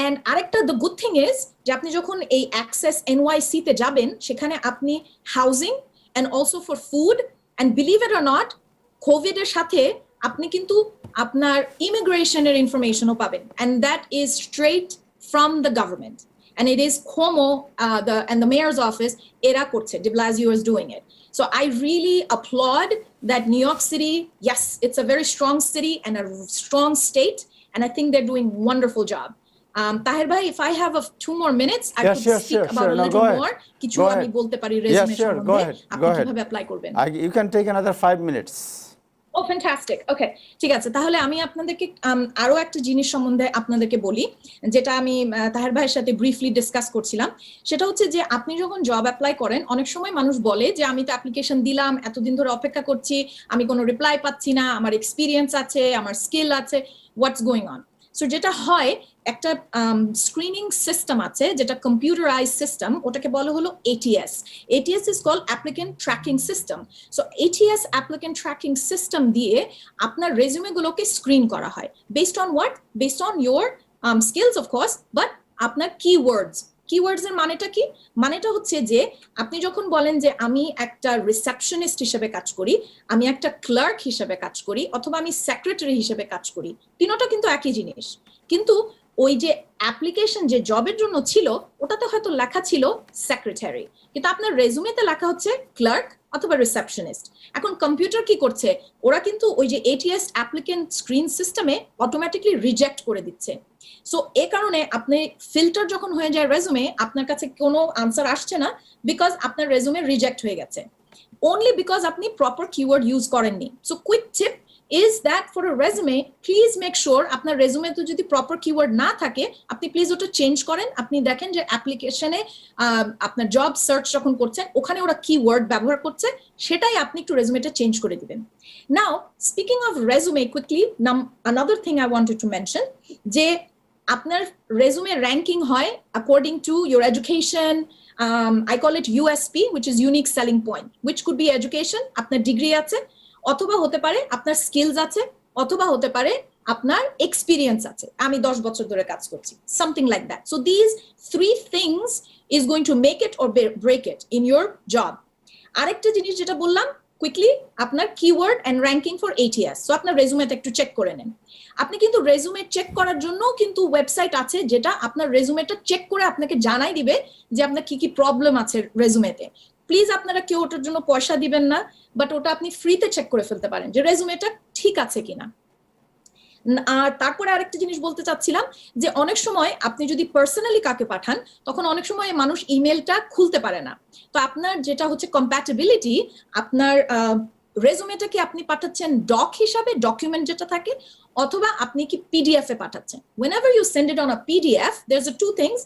And আরেকটা the good thing is যে আপনি যখন এই Access NYC তে যাবেন সেখানে আপনি housing and also for food, and believe it or not, Covid এর সাথে আপনি কিন্তু আপনার ইমিগ্রেশনের ইনফরমেশনও পাবেন, and that is straight from the government, and it is Cuomo and the mayor's office এরা করছে, de Blasio is doing it. So I really applaud that New York City, yes, it's a very strong city and a strong state, and I think they're doing a wonderful job. Tahir Bhai, if I have 2 more minutes, I could speak about a little more. কিছু আমি বলতে পারি রেজুমে সম্বন্ধে, আপনি কিভাবে অ্যাপ্লাই করবেন। You can take another 5 minutes. Oh, fantastic. Okay, ঠিক আছে, তাহলে আমি আপনাদেরকে আরো একটা জিনিস সম্বন্ধে আপনাদেরকে বলি, যেটা আমি তাহের ভাইয়ের সাথে ব্রিফলি ডিসকাস করছিলাম। সেটা হচ্ছে যে আপনি যখন জব অ্যাপ্লাই করেন, অনেক সময় মানুষ বলে যে আমি তো অ্যাপ্লিকেশন দিলাম, এতদিন ধরে অপেক্ষা করছি, আমি কোনো রিপ্লাই পাচ্ছি না, আমার এক্সপিরিয়েন্স আছে, আমার স্কিল আছে, হোয়াটস গোয়িং অন। সো যেটা হয়, একটা স্ক্রিনিং সিস্টেম আছে যেটা কম্পিউটারাইজ সিস্টেম, ওটাকে বলা হলো ATS. ATS is called applicant tracking system. So ATS applicant tracking system দিয়ে আপনার রেজিউমেগুলোকে স্ক্রিন করা হয় based on what? Based on your skills of course, but আপনার keywords এর মানেটা কি? মানেটা হচ্ছে যে আপনি যখন বলেন যে আমি একটা রিসেপশনিস্ট হিসেবে কাজ করি, আমি একটা ক্লার্ক হিসেবে কাজ করি, অথবা আমি সেক্রেটারি হিসেবে কাজ করি, তিনটা কিন্তু একই জিনিস। কিন্তু ওই যে অ্যাপ্লিকেশন যে জবের জন্য ছিল ওটাতে হয়তো লেখা ছিল সেক্রেটারি, কিন্তু আপনার রেজুমেতে লেখা হচ্ছে ক্লার্ক অথবা রিসেপশনিস্ট। এখন কম্পিউটার কি করছে, ওরা কিন্তু ওই যে ATS অ্যাপ্লিকেন্ট স্ক্রিন সিস্টেমে অটোমেটিকলি রিজেক্ট করে দিচ্ছে। সো এই কারণে আপনি ফিল্টার যখন হয়ে যায় রেজুমে, আপনার কাছে কোনো আনসার আসছে না, বিকজ আপনার রেজুমে রিজেক্ট হয়ে গেছে, only because আপনি প্রপার কিওয়ার্ড ইউজ করেননি। So quick tip is that for a resume, please make sure আপনার রেজুমে তো যদি প্রপার কিওয়ার্ড না থাকে, আপনি প্লিজ ওটা চেঞ্জ করেন। আপনি দেখেন যে অ্যাপ্লিকেশনে আপনার জব সার্চ যখন করছেন ওখানে ওরা কিওয়ার্ড ব্যবহার করছে, সেটাই আপনি একটু রেজুমেটা চেঞ্জ করে দিবেন। Now speaking of resume, quickly another thing I wanted to mention, যে আপনার রেজুমে র্যাঙ্কিং হয় according to your education. I call it USP, which is unique selling point, which could be education, আপনার ডিগ্রি আছে, অথবা হতে পারে আপনার স্কিলস আছে, অথবা হতে পারে আপনার এক্সপিরিয়েন্স আছে, আমি 10 বছর ধরে কাজ করছি, something like that. So this 3 things is going to make it or break it in your job. আরেকটা জিনিস যেটা বললাম কুইকলি, আপনার keyword and ranking for ATS। So আপনার রেজুমেটা একটু চেক করে নেন। আপনি কিন্তু রেজুমে চেক করার জন্য কিন্তু ওয়েবসাইট আছে যেটা আপনার রেজুমেটা চেক করে আপনাকে জানাই দিবে যে আপনার কি কি প্রবলেম আছে রেজুমেতে। প্লিজ আপনারা কেউ ওটার জন্য পয়সা দিবেন না, বাট ওটা আপনি ফ্রিতে চেক করে ফেলতে পারেন যে রেজুমেটা ঠিক আছে কিনা। আর তারপরে আরেকটা জিনিস বলতে চাচ্ছিলাম যে অনেক সময় আপনি যদি পার্সোনালি কাকে পাঠান তখন অনেক সময় মানুষ ইমেলটা খুলতে পারে না। তো আপনার যেটা হচ্ছে কম্প্যাটিবিলিটি, আপনার রেজুমেটা কি আপনি পাঠাচ্ছেন ডক হিসাবে, ডকুমেন্ট যেটা থাকে, অথবা আপনি কি পিডিএফ এ পাঠাচ্ছেন। whenever you send it on a PDF there's a two things.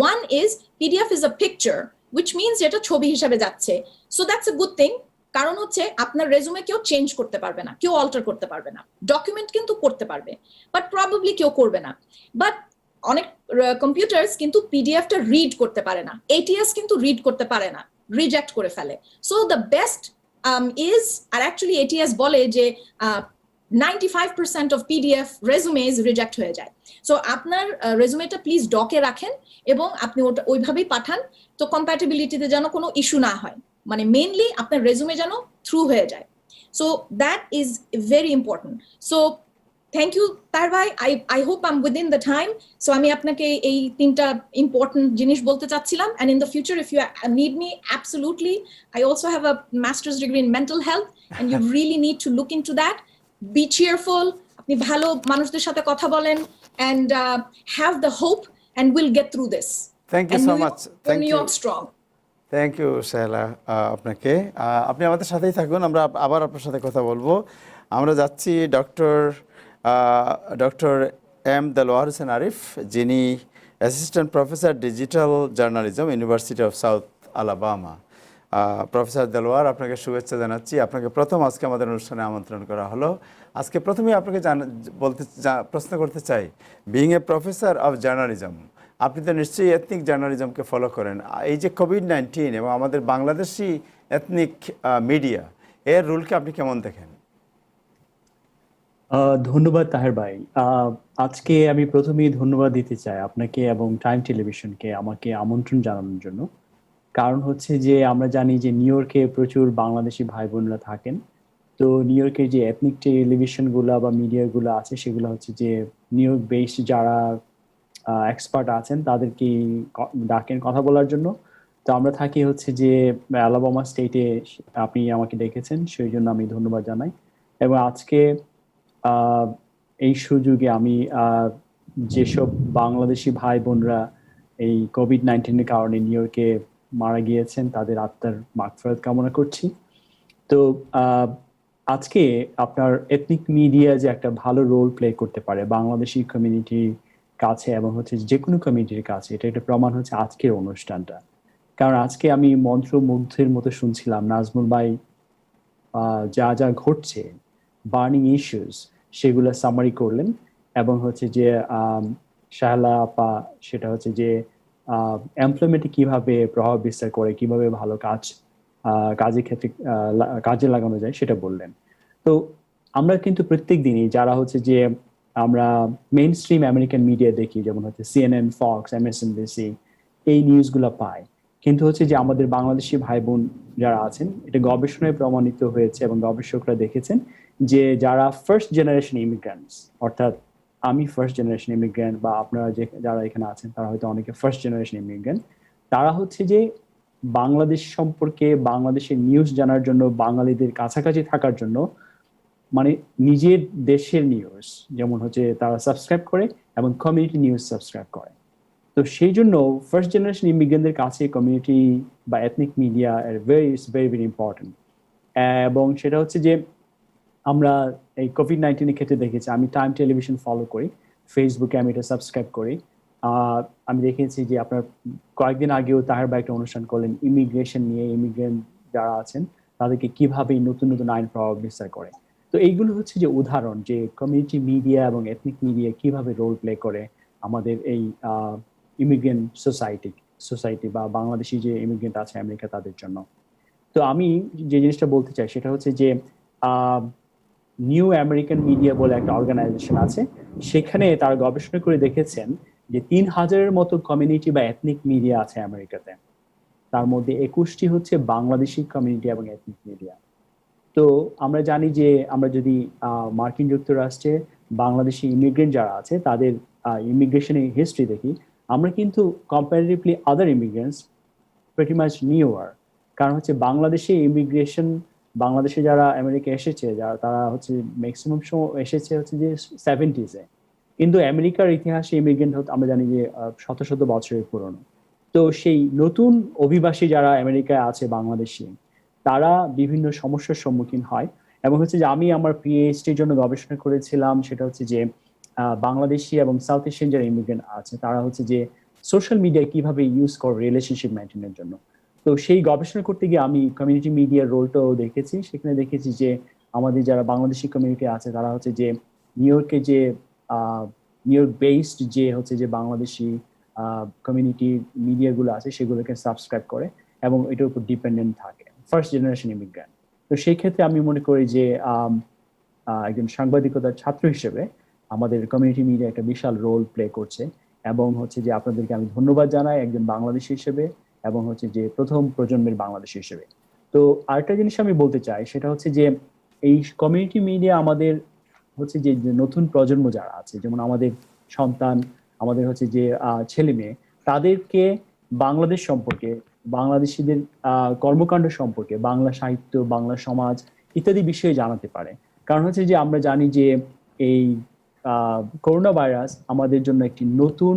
One is PDF is a picture which means এটা ছবি হিসাবে যাচ্ছে, so that's a good thing, কারণ হচ্ছে আপনার রেজুমে কেউ চেঞ্জ করতে পারবে না, কেউ অল্টার করতে পারবে না। ডকুমেন্ট কিন্তু করতে পারবে, বাট প্রবাবলি কেউ করবে না। বাট অনেক কম্পিউটার্স কিন্তু পিডিএফটা রিড করতে পারে না, ATS কিন্তু রিড করতে পারে না, রিজেক্ট করে ফেলে। সো দ্য বেস্ট is, আর অ্যাকচুয়ালি ATS বলে যে 95% of PDF resumes রিজেক্ট হয়ে যায়। সো আপনার রেজুমেটা প্লিজ ডকে রাখেন এবং আপনি ওটা ওইভাবেই পাঠান, তো কম্প্যাটিবিলিটিতে যেন কোনো ইস্যু না হয়, মানে মেইনলি আপনার রেজুমে যেন থ্রু হয়ে যায়। So that is very important. So thank you তার ভাই, I hope I am within the time. So আমি আপনাকে এই তিনটা ইম্পর্টেন্ট জিনিস বলতে চাচ্ছিলাম, and in the future if you need me, absolutely, I also have a master's degree in mental health and you really need to look into that. Be cheerful, আপনি ভালো মানুষদের সাথে কথা বলেন, and have the hope and will get through this. Thank you so much. Thank new you, York strong. Thank you Shaila আপনাকে। আপনি আমাদের সাথেই থাকুন, আমরা আবার আপনার সাথে কথা বলবো। আমরা যাচ্ছি ডক্টর এম দেলোয়ার হোসেন আরিফ, যিনি assistant professor digital journalism, university of south Alabama. Professor Delwar, আপনাকে শুভেচ্ছা জানাচ্ছি। আপনাকে প্রথম আজকে আমাদের অনুষ্ঠানে আমন্ত্রণ করা হলো। আজকে প্রথমেই আপনাকে প্রশ্ন করতে চাই, being a professor of journalism, আপনি তো নিশ্চয়ই এথনিক জার্নালিজমকে ফলো করেন। এই যে কোভিড-19 এবং আমাদের বাংলাদেশি এথনিক মিডিয়া, এর রোলকে আপনি কেমন দেখেন? ধন্যবাদ তাহের ভাই। আজকে আমি প্রথমেই ধন্যবাদ দিতে চাই আপনাকে এবং টাইম টেলিভিশনকে আমাকে আমন্ত্রণ জানানোর জন্য। কারণ হচ্ছে যে আমরা জানি যে নিউ ইয়র্কে প্রচুর বাংলাদেশি ভাই বোনরা থাকেন। তো নিউ ইয়র্কের যে এথনিক টেলিভিশনগুলো বা মিডিয়াগুলো আছে সেগুলো হচ্ছে যে নিউ ইয়র্ক বেসড যারা এক্সপার্ট আছেন তাদেরকে ডাকেন কথা বলার জন্য। তো আমরা থাকি হচ্ছে যে আলাবামা স্টেটে, আপনি আমাকে ডেকেছেন সেই জন্য আমি ধন্যবাদ জানাই। এবং আজকে এই সুযোগে আমি যেসব বাংলাদেশি ভাই বোনরা এই কোভিড-19 কারণে নিউ ইয়র্কে মারা গিয়েছেন তাদের আত্মার মাগফিরাত কামনা করছি। তো আজকে আপনার এথনিক মিডিয়া যে একটা ভালো রোল প্লে করতে পারে বাংলাদেশি কমিউনিটির কাছে এবং হচ্ছে যে কোনো কমিউনিটির কাছে, এটা একটা প্রমাণ হচ্ছে আজকের অনুষ্ঠানটা। কারণ আজকে আমি মন্ত্রমুগ্ধের মতো শুনছিলাম নাজমুল ভাই যা যা ঘটছে, বার্নিং ইস্যুস, সেগুলো সামারি করলেন। এবং হচ্ছে যে শাহলা আপা, সেটা হচ্ছে যে এমপ্লয়মেন্টে কিভাবে প্রভাব বিস্তার করে, কিভাবে ভালো কাজের ক্ষেত্রে কাজে লাগানো যায় সেটা বললেন। তো আমরা কিন্তু প্রত্যেক দিনই যারা হচ্ছে যে আমরা মেইন স্ট্রিম আমেরিকান মিডিয়া দেখি, যেমন হচ্ছে CNN, ফক্স, MSNBC, এই নিউজগুলো পাই। কিন্তু হচ্ছে যে আমাদের বাংলাদেশি ভাই বোন যারা আছেন, এটা গবেষণায় প্রমাণিত হয়েছে এবং গবেষকরা দেখেছেন যে যারা ফার্স্ট জেনারেশন ইমিগ্রেন্টস, অর্থাৎ আমি ফার্স্ট জেনারেশন ইমিগ্রেন্ট বা আপনারা যারা এখানে আছেন তারা হয়তো অনেকে ফার্স্ট জেনারেশন ইমিগ্রেন্ট, তারা হচ্ছে যে বাংলাদেশ সম্পর্কে, বাংলাদেশের নিউজ জানার জন্য, বাঙালিদের কাছাকাছি থাকার জন্য, মানে নিজের দেশের নিউজ যেমন হচ্ছে তারা সাবস্ক্রাইব করে এবং কমিউনিটি নিউজ সাবস্ক্রাইব করে। তো সেই জন্য ফার্স্ট জেনারেশন ইমিগ্রেন্টদের কাছে কমিউনিটি বা ethnic media it's very very important. এবং সেটা হচ্ছে যে আমরা এই কোভিড-19 ক্ষেত্রে দেখেছি, আমি টাইম টেলিভিশন ফলো করি, ফেসবুকে আমি এটা সাবস্ক্রাইব করি। আমি দেখেছি যে আপনার কয়েকদিন আগেও তাহার ভাই একটা অনুষ্ঠান করলেন ইমিগ্রেশন নিয়ে, ইমিগ্রেন্ট যারা আছেন তাদেরকে কিভাবে নতুন নতুন আইন প্রভাব বিস্তার করে। তো এইগুলো হচ্ছে যে উদাহরণ যে কমিউনিটি মিডিয়া এবং এথনিক মিডিয়া কিভাবে রোল প্লে করে আমাদের এই ইমিগ্রেন্ট সোসাইটি বা বাংলাদেশি যে ইমিগ্রেন্ট আছে আমেরিকা তাদের জন্য। তো আমি যে জিনিসটা বলতে চাই সেটা হচ্ছে যে নিউ আমেরিকান মিডিয়া বলে একটা অর্গানাইজেশন আছে, সেখানে তারা গবেষণা করে দেখেছেন যে 3000-এর মতো কমিউনিটি বা এথনিক মিডিয়া আছে আমেরিকাতে। তার মধ্যে 21টি হচ্ছে বাংলাদেশি কমিউনিটি এবং এথনিক মিডিয়া। তো আমরা জানি যে আমরা যদি মার্কিন যুক্তরাষ্ট্রে বাংলাদেশি ইমিগ্রেন্ট যারা আছে তাদের ইমিগ্রেশনের হিস্ট্রি দেখি, আমরা কিন্তু কম্পারেটিভলি আদার ইমিগ্রেন্টস প্রিটি মাচ নিউয়ার। কারণ হচ্ছে বাংলাদেশে ইমিগ্রেশন বাংলাদেশে যারা আমেরিকা এসেছে যারা তারা হচ্ছে ম্যাক্সিমাম সময় এসেছে হচ্ছে যে 70s-এ, কিন্তু আমেরিকার ইতিহাসে ইমিগ্রেন্ট আমরা জানি যে শত শত বছরের পুরনো। তো সেই নতুন অভিবাসী যারা আমেরিকায় আছে বাংলাদেশি, তারা বিভিন্ন সমস্যার সম্মুখীন হয়। এবং হচ্ছে যে আমি আমার পিএইচডির জন্য গবেষণা করেছিলাম, সেটা হচ্ছে যে বাংলাদেশি এবং সাউথ এশিয়ান যারা ইমিগ্রেন্ট আছে তারা হচ্ছে যে সোশ্যাল মিডিয়া কিভাবে ইউজ করে রিলেশনশিপ মেনটেনের জন্য। তো সেই গবেষণা করতে গিয়ে আমি কমিউনিটি মিডিয়ার রোলটাও দেখেছি। সেখানে দেখেছি যে আমাদের যারা বাংলাদেশি কমিউনিটি আছে তারা হচ্ছে যে নিউ ইয়র্কে যে নিউ ইয়র্ক বেসড যে হচ্ছে যে বাংলাদেশি কমিউনিটি মিডিয়াগুলো আছে সেগুলোকে সাবস্ক্রাইব করে এবং এটার উপর ডিপেন্ডেন্ট থাকে, ফার্স্ট জেনারেশন ইমিগ্রেন্ট। তো সেই ক্ষেত্রে আমি মনে করি যে একজন সাংবাদিকতার ছাত্র হিসেবে আমাদের কমিউনিটি মিডিয়া একটা বিশাল রোল প্লে করছে। এবং হচ্ছে যে আপনাদেরকে আমি ধন্যবাদ জানাই একজন বাংলাদেশি হিসেবে এবং হচ্ছে যে প্রথম প্রজন্মের বাংলাদেশি হিসেবে। তো আরেকটা জিনিস আমি বলতে চাই সেটা হচ্ছে যে এই কমিউনিটি মিডিয়া আমাদের হচ্ছে যে নতুন প্রজন্ম যারা আছে, যেমন আমাদের সন্তান, আমাদের হচ্ছে যে ছেলে মেয়ে, তাদেরকে বাংলাদেশ সম্পর্কে, বাংলাদেশিদের কর্মকাণ্ড সম্পর্কে, বাংলা সাহিত্য, বাংলা সমাজ ইত্যাদি বিষয়ে জানাতে পারে। কারণ হচ্ছে যে আমরা জানি যে এই করোনা ভাইরাস আমাদের জন্য একটি নতুন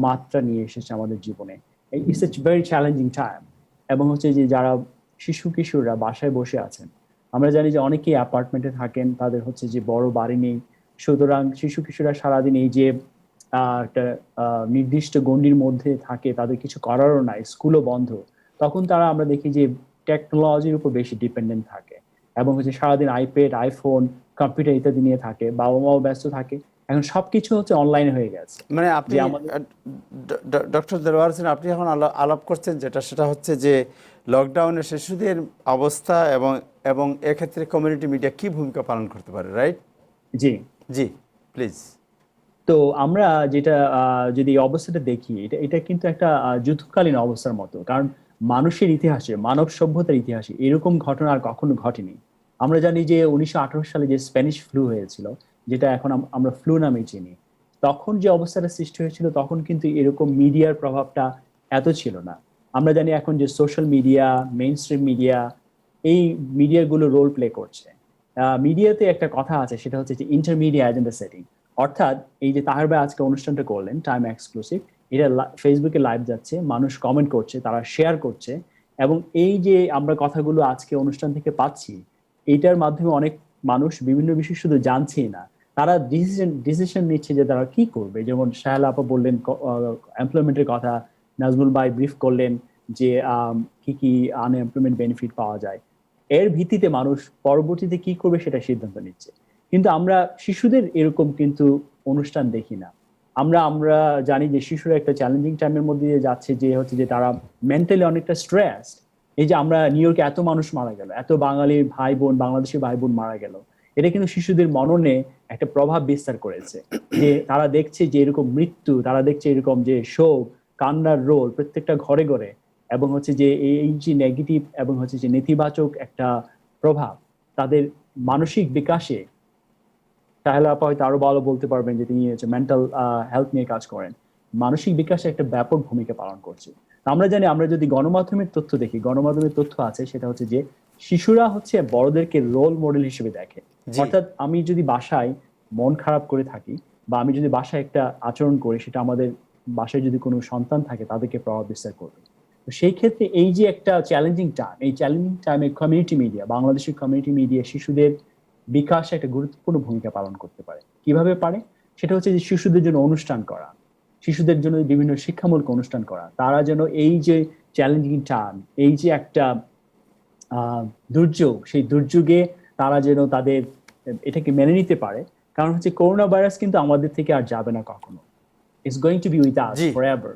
মাত্রা নিয়ে এসেছে আমাদের জীবনে। It's a very challenging time. এবং হচ্ছে যে যারা শিশু কিশোররা বাসায় বসে আছেন, আমরা জানি যে অনেকেই অ্যাপার্টমেন্টে থাকেন, তাদের হচ্ছে যে বড় বাড়ি নেই, সুতরাং শিশু কিশোররা সারাদিন এই যে একটা নির্দিষ্ট গণ্ডির মধ্যে থাকে, তাদের কিছু করারও নাই, স্কুলও বন্ধ, তখন তারা আমরা দেখি যে টেকনোলজির উপর বেশি ডিপেন্ডেন্ট থাকে এবং হচ্ছে সারাদিন আইপ্যাড, আইফোন, কম্পিউটার ইত্যাদি নিয়ে থাকে, বাবা মাও ব্যস্ত থাকে। এখন সবকিছু হচ্ছে অনলাইনে হয়ে গেছে। মানে আপনি ডক্টর দেলোয়ার হোসেন, আপনি এখন আলাপ করছেন যেটা, সেটা হচ্ছে যে লকডাউনে শিশুদের অবস্থা এবং এবং এক্ষেত্রে কমিউনিটি মিডিয়া কি ভূমিকা পালন করতে পারে, রাইট? G G, please. তো আমরা যেটা যদি এই অবস্থাটা দেখি, এটা কিন্তু একটা যুদ্ধকালীন অবস্থার মতো। কারণ মানুষের ইতিহাসে, মানব সভ্যতার ইতিহাসে এরকম ঘটনা আর কখনো ঘটেনি। আমরা জানি যে 1918 সালে যে স্প্যানিশ ফ্লু হয়েছিল, যেটা এখন আমরা ফ্লু নামে চিনি, তখন যে অবস্থাটা সৃষ্টি হয়েছিল তখন কিন্তু এরকম মিডিয়ার প্রভাবটা এত ছিল না। আমরা জানি এখন যে social media, main stream media, এই মিডিয়াগুলো রোল প্লে করছে। মিডিয়াতে একটা কথা আছে, সেটা হচ্ছে যে ইন্টারমিডিয়া এজেন্ডা সেটিং। অর্থাৎ এই যে তাহের ভাই আজকে অনুষ্ঠানটা করলেন টাইম এক্সক্লুসিভ, এটা ফেসবুকে লাইভ যাচ্ছে, মানুষ কমেন্ট করছে, তারা শেয়ার করছে, এবং এই যে আমরা কথাগুলো আজকে অনুষ্ঠান থেকে পাচ্ছি, এইটার মাধ্যমে অনেক মানুষ বিভিন্ন বিষয় শুধু জানছেই না, তারা ডিসিশন নিচ্ছে যে তারা কি করবে। যেমন শাহেলা আপা বললেন এমপ্লয়মেন্টের কথা, নাজমুল ভাই ব্রিফ করলেন যে কি কি আনএমপ্লয়মেন্ট বেনিফিট পাওয়া যায়। এর ভিত্তিতে মানুষ পরবর্তীতে কি করবে সেটা সিদ্ধান্ত নিচ্ছে। কিন্তু আমরা শিশুদের এরকম কিন্তু অনুষ্ঠান দেখি না। আমরা জানি যে শিশুরা একটা চ্যালেঞ্জিং টাইমের মধ্যে দিয়ে যাচ্ছে, যে হচ্ছে যে তারা মেন্টালি অনেকটা স্ট্রেস। এই যে আমরা নিউ ইয়র্কে এত মানুষ মারা গেল, এত বাঙালি ভাই বোন, বাংলাদেশি ভাই বোন মারা গেল, এটা কিন্তু শিশুদের মননে একটা প্রভাব বিস্তার করেছে। যে তারা দেখছে যে এরকম মৃত্যু, তারা দেখছে এরকম যে শোক, কান্নার রোল প্রত্যেকটা ঘরে ঘরে, এবং হচ্ছে যে এই যে নেগেটিভ এবং হচ্ছে যে নেতিবাচক একটা প্রভাব তাদের মানসিক বিকাশে, তাহলে আপা হয়তো আরো ভালো বলতে পারবেন যে তিনি হচ্ছে মেন্টাল হেলথ নিয়ে কাজ করেন, মানসিক বিকাশে একটা ব্যাপক ভূমিকা পালন করছে। আমরা জানি, আমরা যদি গণমাধ্যমের তথ্য দেখি, গণমাধ্যমের তথ্য আছে সেটা হচ্ছে যে শিশুরা হচ্ছে বড়দেরকে রোল মডেল হিসেবে দেখে। অর্থাৎ আমি যদি বাসায় মন খারাপ করে থাকি, বা আমি যদি বাসায় একটা আচরণ করি, সেটা আমাদের বাসায় যদি কোনো সন্তান থাকে তাদেরকে প্রভাব বিস্তার করবে। তো সেই ক্ষেত্রে এই যে একটা চ্যালেঞ্জিং টাইম, এই চ্যালেঞ্জিং টাইমে কমিউনিটি মিডিয়া, বাংলাদেশের কমিউনিটি মিডিয়া শিশুদের বিকাশে একটা গুরুত্বপূর্ণ ভূমিকা পালন করতে পারে। কিভাবে পারে? সেটা হচ্ছে যে শিশুদের জন্য অনুষ্ঠান করা, শিশুদের জন্য বিভিন্ন শিক্ষামূলক অনুষ্ঠান করা, তারা যেন এই যে চ্যালেঞ্জিং টাইম, এই যে একটা দুর্যোগ, সেই দুর্যোগে তারা যেন তাদের এটাকে মেনে নিতে পারে। কারণ হচ্ছে করোনা ভাইরাস কিন্তু আমাদের থেকে আর যাবে না কখনো, it's going to B with us forever.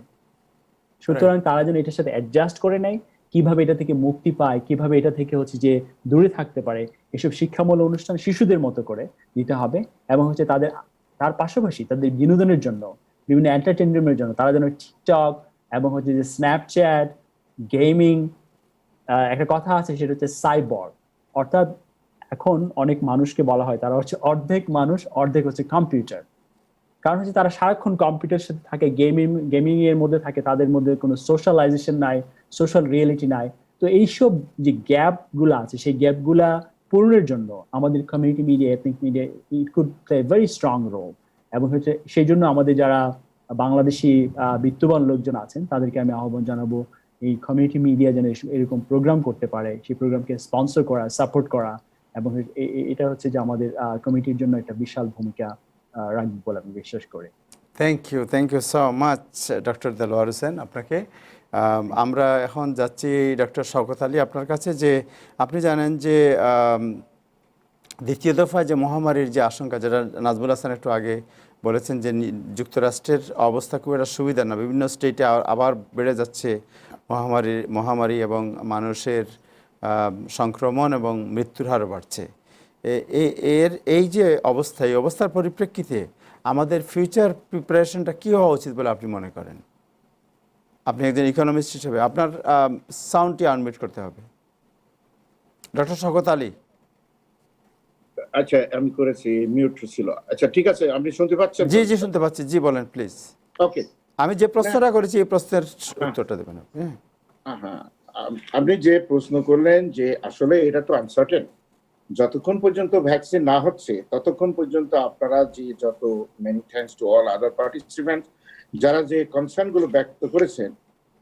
সুতরাং তারা যেন এটার সাথে অ্যাডজাস্ট করে নেয়, কিভাবে এটা থেকে মুক্তি পায়, কিভাবে এটা থেকে হচ্ছে যে দূরে থাকতে পারে, এসব শিক্ষামূলক অনুষ্ঠান শিশুদের মতো করে দিতে হবে। এবং হচ্ছে তার পাশাপাশি তাদের বিনোদনের জন্য, বিভিন্ন এন্টারটেনমেন্টের জন্য তারা যেন টিকটক এবং হচ্ছে যে স্ন্যাপচ্যাট, গেমিং, একটা কথা আছে সেটা হচ্ছে সাইবর, অর্থাৎ এখন অনেক মানুষকে বলা হয় তারা হচ্ছে অর্ধেক মানুষ, অর্ধেক হচ্ছে কম্পিউটার। কারণ হচ্ছে তারা সারাক্ষণ কম্পিউটারের সাথে থাকে, গেমিং এর মধ্যে থাকে, তাদের মধ্যে কোনো সোশ্যালাইজেশন নাই, সোশ্যাল রিয়েলিটি নাই। তো তো এইসব যে গ্যাপগুলো আছে সেই গ্যাপগুলা পূরণের জন্য আমাদের community media, ethnic media, it could play very strong role. এবং হচ্ছে সেই জন্য আমাদের যারা বাংলাদেশি বিত্তবান লোকজন আছেন তাদেরকে আমি আহ্বান জানাবো এই কমিউনিটি মিডিয়া যেন এরকম প্রোগ্রাম করতে পারে, সেই প্রোগ্রামকে স্পন্সর করা, সাপোর্ট করা, এবং এটা হচ্ছে যে আমাদের কমিটির জন্য একটা বিশাল ভূমিকা রাখবে বলে আমি বিশ্বাস করি। Thank you so much doctor Delwar Hossain আপনাকে। আমরা এখন যাচ্ছি ডক্টর শওকত আলী আপনার কাছে, যে আপনি জানেন যে দ্বিতীয় দফায় যে মহামারীর যে আশঙ্কা, যেটা নাজমুল হাসান একটু আগে বলেছেন যে যুক্তরাষ্ট্রের অবস্থা খুব একটা সুবিধা না, বিভিন্ন স্টেটে আবার বেড়ে যাচ্ছে মহামারী এবং মানুষের সংক্রমণ এবং মৃত্যুর হারও বাড়ছে। এই যে অবস্থা, এই অবস্থার পরিপ্রেক্ষিতে আমাদের ফিউচার প্রিপারেশনটা কী হওয়া উচিত বলে আপনি মনে করেন? আপনি একজন ইকোনমিস্ট হিসেবে আপনার সাউন্ডটি আনমিউট করতে হবে। ডক্টর শওকত আলী। আচ্ছা, আমি করেছি, মিউট ছিল। আচ্ছা, ঠিক আছে, আপনি শুনতে পাচ্ছেন? জি শুনতে পাচ্ছি, জি বলেন প্লিজ। ওকে, আমি যে প্রশ্নটা করেছি এই প্রশ্নের উত্তরটা দেবেন আপনি। হ্যাঁ, আপনি যে প্রশ্ন করলেন যে আসলে এটা তো আনসার্টেন, যতক্ষণ পর্যন্ত ভ্যাকসিন না হচ্ছে ততক্ষণ পর্যন্ত আপনারা যে যত many thanks to all other participant যারা যে কনসার্ন গুলো ব্যক্ত করেছেন,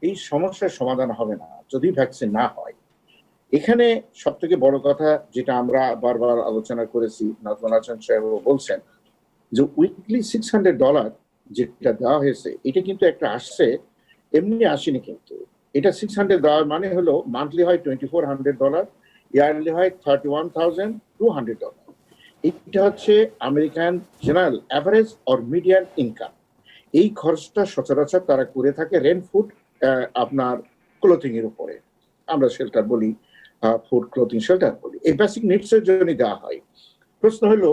এই সমস্যার সমাধান হবে না যদি ভ্যাকসিন না হয়। এখানে সব থেকে বড় কথা যেটা আমরা বারবার আলোচনা করেছি, নাজমুল হাসান সাহেব বলছেন যে উইকলি $600 যেটা দেওয়া হয়েছে, এটা কিন্তু একটা আসছে, এমনি আসেনি কিন্তু। এটা 600 দেওয়ার মানে হলো মান্থলি হয় $2,400, ইয়ারলি হয় $31,200। এটা হচ্ছে American general average or median income. এই খরচটা সচরাচর তারা করে থাকে রেন্ট, ফুড, আপনার ক্লোথিং এর উপরে, আমরা শেল্টার বলি, ফুড, ক্লোথিং, শেল্টার বলি, এই বেসিক নিডস এর জন্য দেওয়া হয়। প্রশ্ন হলো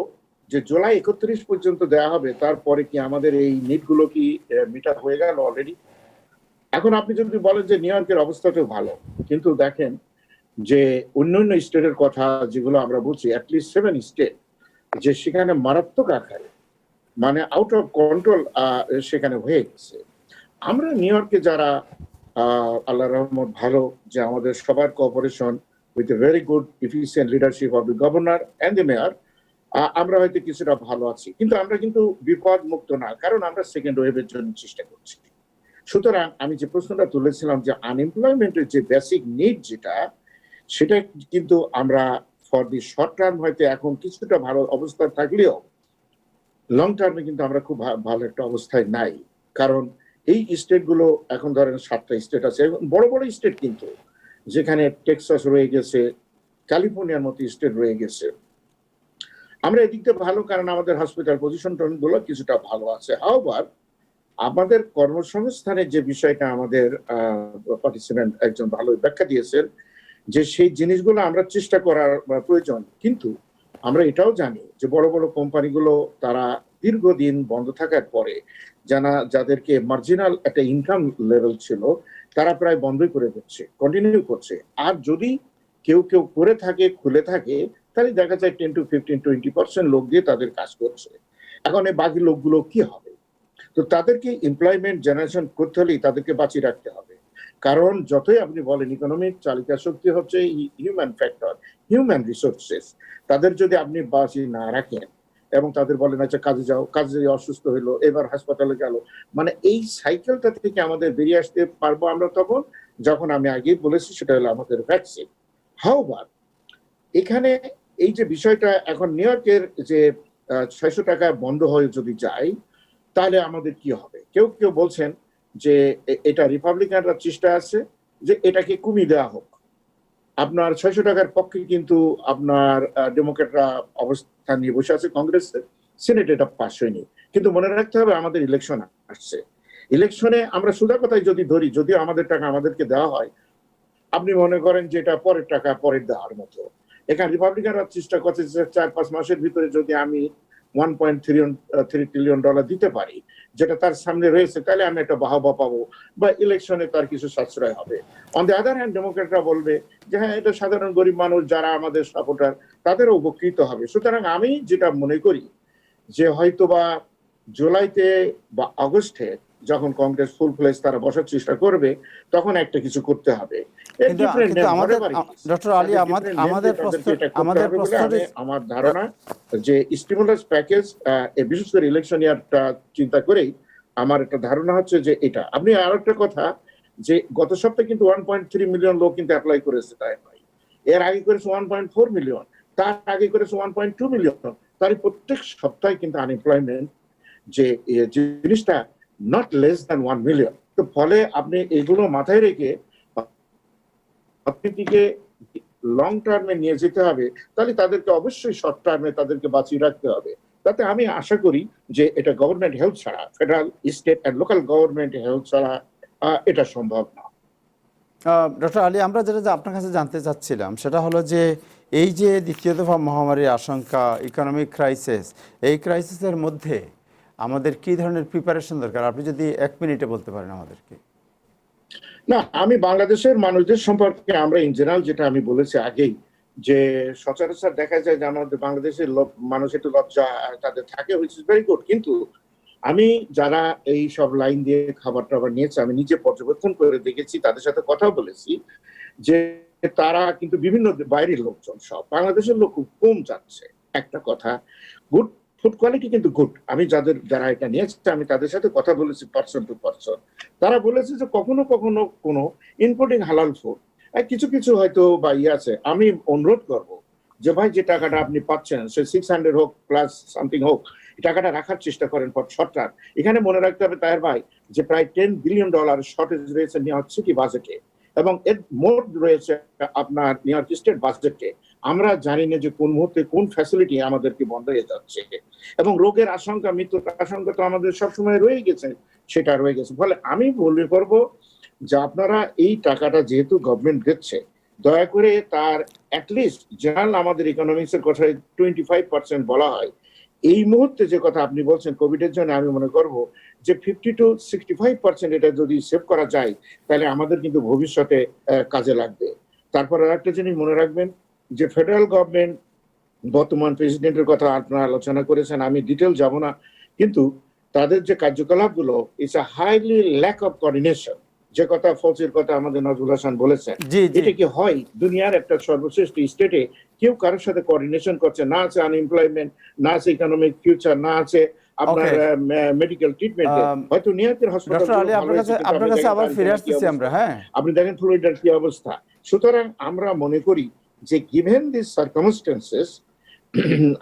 যে জুলাই 31 পর্যন্ত দেওয়া হবে, তারপরে কি আমাদের এই নিড গুলো কি মিটা হয়ে গেল অলরেডি? এখন আপনি যদি বলেন যে নিউ ইয়র্কের অবস্থাটাও ভালো, কিন্তু দেখেন যে অন্যান্য স্টেটের কথা যেগুলো আমরা বলছি, অ্যাটলিস্ট 7 স্টেট, যে সেখানে মারাত্মক আকারে মানে আউট অফ কন্ট্রোল সেখানে হয়ে গেছে। আমরা নিউ ইয়র্কে যারা আল্লাহ রহমত ভালো, যে আমাদের সবার cooperation with a very good efficient leadership of the governor and the mayor, আমরা হয়তো কিছুটা ভালো আছি, কিন্তু আমরা কিন্তু বিপদ মুক্ত না, কারণ আমরা সেকেন্ড ওয়েভের জন্য চেষ্টা করছি। সুতরাং আমি যে প্রশ্নটা তুলেছিলাম যে আনএমপ্লয়মেন্টের যে বেসিক নিড যেটা, সেটা কিন্তু আমরা ফর দি শর্ট টার্ম হয়তো এখন কিছুটা ভালো অবস্থায় থাকলেও লং টার্মে কিন্তু আমরা খুব ভালো একটা অবস্থায় নাই। কারণ এই স্টেটগুলো এখন ধরেন 7টা স্টেট আছে, বড় বড় স্টেট কিন্তু, যেখানে টেক্সাস রয়ে গেছে, ক্যালিফোর্নিয়ার মতো স্টেট রয়ে গেছে। আমরা এদিক থেকে ভালো, কারণ আমাদের হসপিটাল পজিশন গুলো কিছুটা ভালো আছে। আবার আমাদের কর্মসংস্থানের যে বিষয়টা আমাদের পার্টিসিপেন্ট একজন ভালো ব্যাখ্যা দিয়েছেন, যে সেই জিনিসগুলো আমরা চেষ্টা করার প্রয়োজন। কিন্তু আমরা এটাও জানি যে বড় বড় কোম্পানিগুলো তারা দীর্ঘদিন বন্ধ থাকার পরে যাদেরকে মার্জিনাল একটা ইনকাম লেভেল ছিল, তারা প্রায় বন্ধই করে দিচ্ছে, কন্টিনিউ করছে। আর যদি কেউ কেউ করে থাকে, খুলে থাকে, তাহলে দেখা যায় 10 to 15-20% লোক দিয়ে তাদের কাজ করছে। এখন এই বাকি লোকগুলো কি হবে? তো তাদেরকে এমপ্লয়মেন্ট জেনারেশন করতে হলেই তাদেরকে বাঁচিয়ে রাখতে হবে। কারণ যতই আপনি বলেন ইকোনমিক চালিকা শক্তি হচ্ছে হিউম্যান ফ্যাক্টর, হিউম্যান রিসোর্সেস। তাদের যদি আপনি বাঁচিয়ে না রাখেন এবং তাদের বলেন আচ্ছা কাজে যাও, কাজে অসুস্থ হইলো, এবার হাসপাতালে গেল, মানে এই সাইকেলটা থেকে আমাদের বেরিয়ে আসতে পারবো আমরা তখন যখন আমি আগেই বলেছি সেটা হলো আমাদের ভ্যাকসিন। হাওবার এখানে এই যে বিষয়টা এখন নিউ ইয়র্কের যে 600 টাকা বন্ধ হয়ে যদি যায়, তাহলে আমাদের কি হবে? কেউ কেউ বলছেন যে এটা রিপাবলিকানরা চেষ্টা আছে যে এটাকে কমিয়ে দেওয়া হোক। আপনার 600 টাকার পক্ষে কিন্তু আপনার ডেমোক্রেটরা অবস্থান নিয়ে বসে আছে কংগ্রেসের, সিনেট এটা পাস হয়নি। কিন্তু মনে রাখতে হবে আমাদের ইলেকশন আসছে, ইলেকশনে আমরা সোজা কথায় যদি ধরি, যদিও আমাদের টাকা আমাদেরকে দেওয়া হয়, আপনি মনে করেন যে এটা পরের টাকা পরের দেওয়ার মতো। এখানে রিপাবলিকানরা চেষ্টা করছে 4-5 মাসের ভিতরে যদি আমি $1.3 ট্রিলিয়ন দিতে পারি, যেটা তার সামনে রয়েছে, তাহলে আমি একটা বাহবা পাবো বা ইলেকশনে তার কিছু সাশ্রয় হবে। অন দ্য আদার হ্যান্ড ডেমোক্রেটরা বলবে যে হ্যাঁ, এটা সাধারণ গরিব মানুষ যারা আমাদের সাপোর্টার, তাদেরও উপকৃত হবে। সুতরাং আমি যেটা মনে করি যে হয়তোবা জুলাইতে বা আগস্টে যখন কংগ্রেস ফুল ফ্লেজ তারা বসার চেষ্টা করবে তখন একটা কিছু করতে হবে। কিন্তু আমাদের ডক্টর আলী আমাদের প্রশ্ন আমার ধারণা যে স্টিমুলাস প্যাকেজ বিশেষ করে ইলেকশন ইয়ারটা চিন্তা করেই আমার একটা ধারণা হচ্ছে যে এটা। আপনি আর একটা কথা যে গত সপ্তাহে কিন্তু 1.3 মিলিয়ন লোক কিন্তু অ্যাপ্লাই করেছে, তাই নয়, এর আগে করেছে 1.4 মিলিয়ন, তার আগে করেছে 1.2 মিলিয়ন। তার প্রত্যেক সপ্তাহে কিন্তু আনএমপ্লয়মেন্ট যে জিনিসটা নট লেস দ্যান 1 মিলিয়ন। তো ফলে আপনি এগুলো মাথায় রেখে অর্থনীতিকে লং টার্মে নিয়ে যেতে হবে, তাহলে তাদেরকে অবশ্যই শর্ট টার্মে তাদেরকে বাঁচিয়ে রাখতে হবে। তাতে আমি আশা করি যে এটা গভর্নমেন্ট হেল্প ছাড়া, federal, state and local government help ছাড়া এটা সম্ভব না। ডক্টর আলী, আমরা যেটা আপনার কাছে জানতে চাচ্ছিলাম সেটা হলো যে এই যে দ্বিতীয় দফা মহামারীর আশঙ্কা, ইকোনমিক ক্রাইসিস, এই ক্রাইসিসের মধ্যে আমাদের কি ধরনের প্রিপারেশন দরকার, আপনি যদি 1 মিনিটে বলতে পারেন আমাদেরকে। না, আমি বাংলাদেশের মানুষদের সম্পর্কে আমরা ইন জেনারেল যেটা আমি বলেছি আগেই, যে সচরাচর দেখা যায় যে আমাদের বাংলাদেশের মানুষ একটু লজ্জা তাদের থাকে, হুইচ ইজ ভেরি গুড। কিন্তু আমি যারা এই সব লাইন দিয়ে খাবার টাবার নিয়েছে, আমি নিজে পর্যবেক্ষণ করে দেখেছি, তাদের সাথে কথাও বলেছি, যে তারা কিন্তু বিভিন্ন বাইরের লোকজন, সব বাংলাদেশের লোক খুব কম যাচ্ছে। একটা কথা, গুড ফুড কোয়ালিটি কিন্তু গুড। আমি যারা এটা নিয়েছে আমি তাদের সাথে কথা বলেছি পার্সন টু পার্সন, তারা বলেছে যে কখনো কখনো কোনো ইম্পোর্টিং হালাল ফুড কিছু কিছু হয়তো বা আছে। আমি অনুরোধ করব যে ভাই, যে টাকাটা আপনি পাচ্ছেন সে 600 হোক প্লাস সামথিং হোক, টাকাটা রাখার চেষ্টা করেন ফর শর্ট টার্ম। এখানে মনে রাখতে হবে তাহের ভাই যে প্রায় $10 বিলিয়ন শর্টেজ রয়েছে নিউ ইয়র্ক সিটি বাজেটে, এবং এর মোট রয়েছে আপনার নিউ ইয়র্ক স্টেট বাজেটে। আমরা জানি না যে কোন মুহূর্তে কোন ফ্যাসিলিটি আমাদেরকে বন্ধ হয়ে যাচ্ছে, এবং রোগের আশঙ্কা, মৃত্যুর আশঙ্কা তো আমাদের সবসময় রয়ে গেছে, সেটা রয়ে গেছে। ফলে আমি বলে করবো যে আপনারা এই টাকাটা যেহেতু গভর্নমেন্ট দিচ্ছে, দয়া করে তার অ্যাটলিস্ট জেনারেল আমাদের ইকোনমিক্স এর কথায় 25% বলা হয়। এই মুহূর্তে যে কথা আপনি বলছেন কোভিড এর জন্য, আমি মনে করব যে 50 to 65% এটা যদি সেভ করা যায়, তাহলে আমাদের কিন্তু ভবিষ্যতে কাজে লাগবে। তারপর আর একটা জিনিস মনে রাখবেন যে ফেডারেল গভর্নমেন্ট, বর্তমান প্রেসিডেন্টের কথা আপনারা আলোচনা করেছেন, আমি ডিটেল যাব না, কিন্তু তাদের যে কার্যকলাপগুলো, it's a highly lack of coordination. যে কথা ফলসের কথা আমাদের নজরুল হাসান বলেছেন, এটা কি হয় দুনিয়ার একটা সর্বশ্রেষ্ঠ স্টেটে কেউ কারোর সাথে কোঅর্ডিনেশন করছে না? আছে আনএমপ্লয়মেন্ট, না আছে ইকোনমিক ফিউচার, না আছে আপনার মেডিকেল ট্রিটমেন্ট। হয়তো নিহতের হাসপাতাল, আপনি দেখেন ফ্লোরিডার কি অবস্থা। সুতরাং আমরা মনে করি যে গিভেন দিস সার্কামস্টেন্সেস,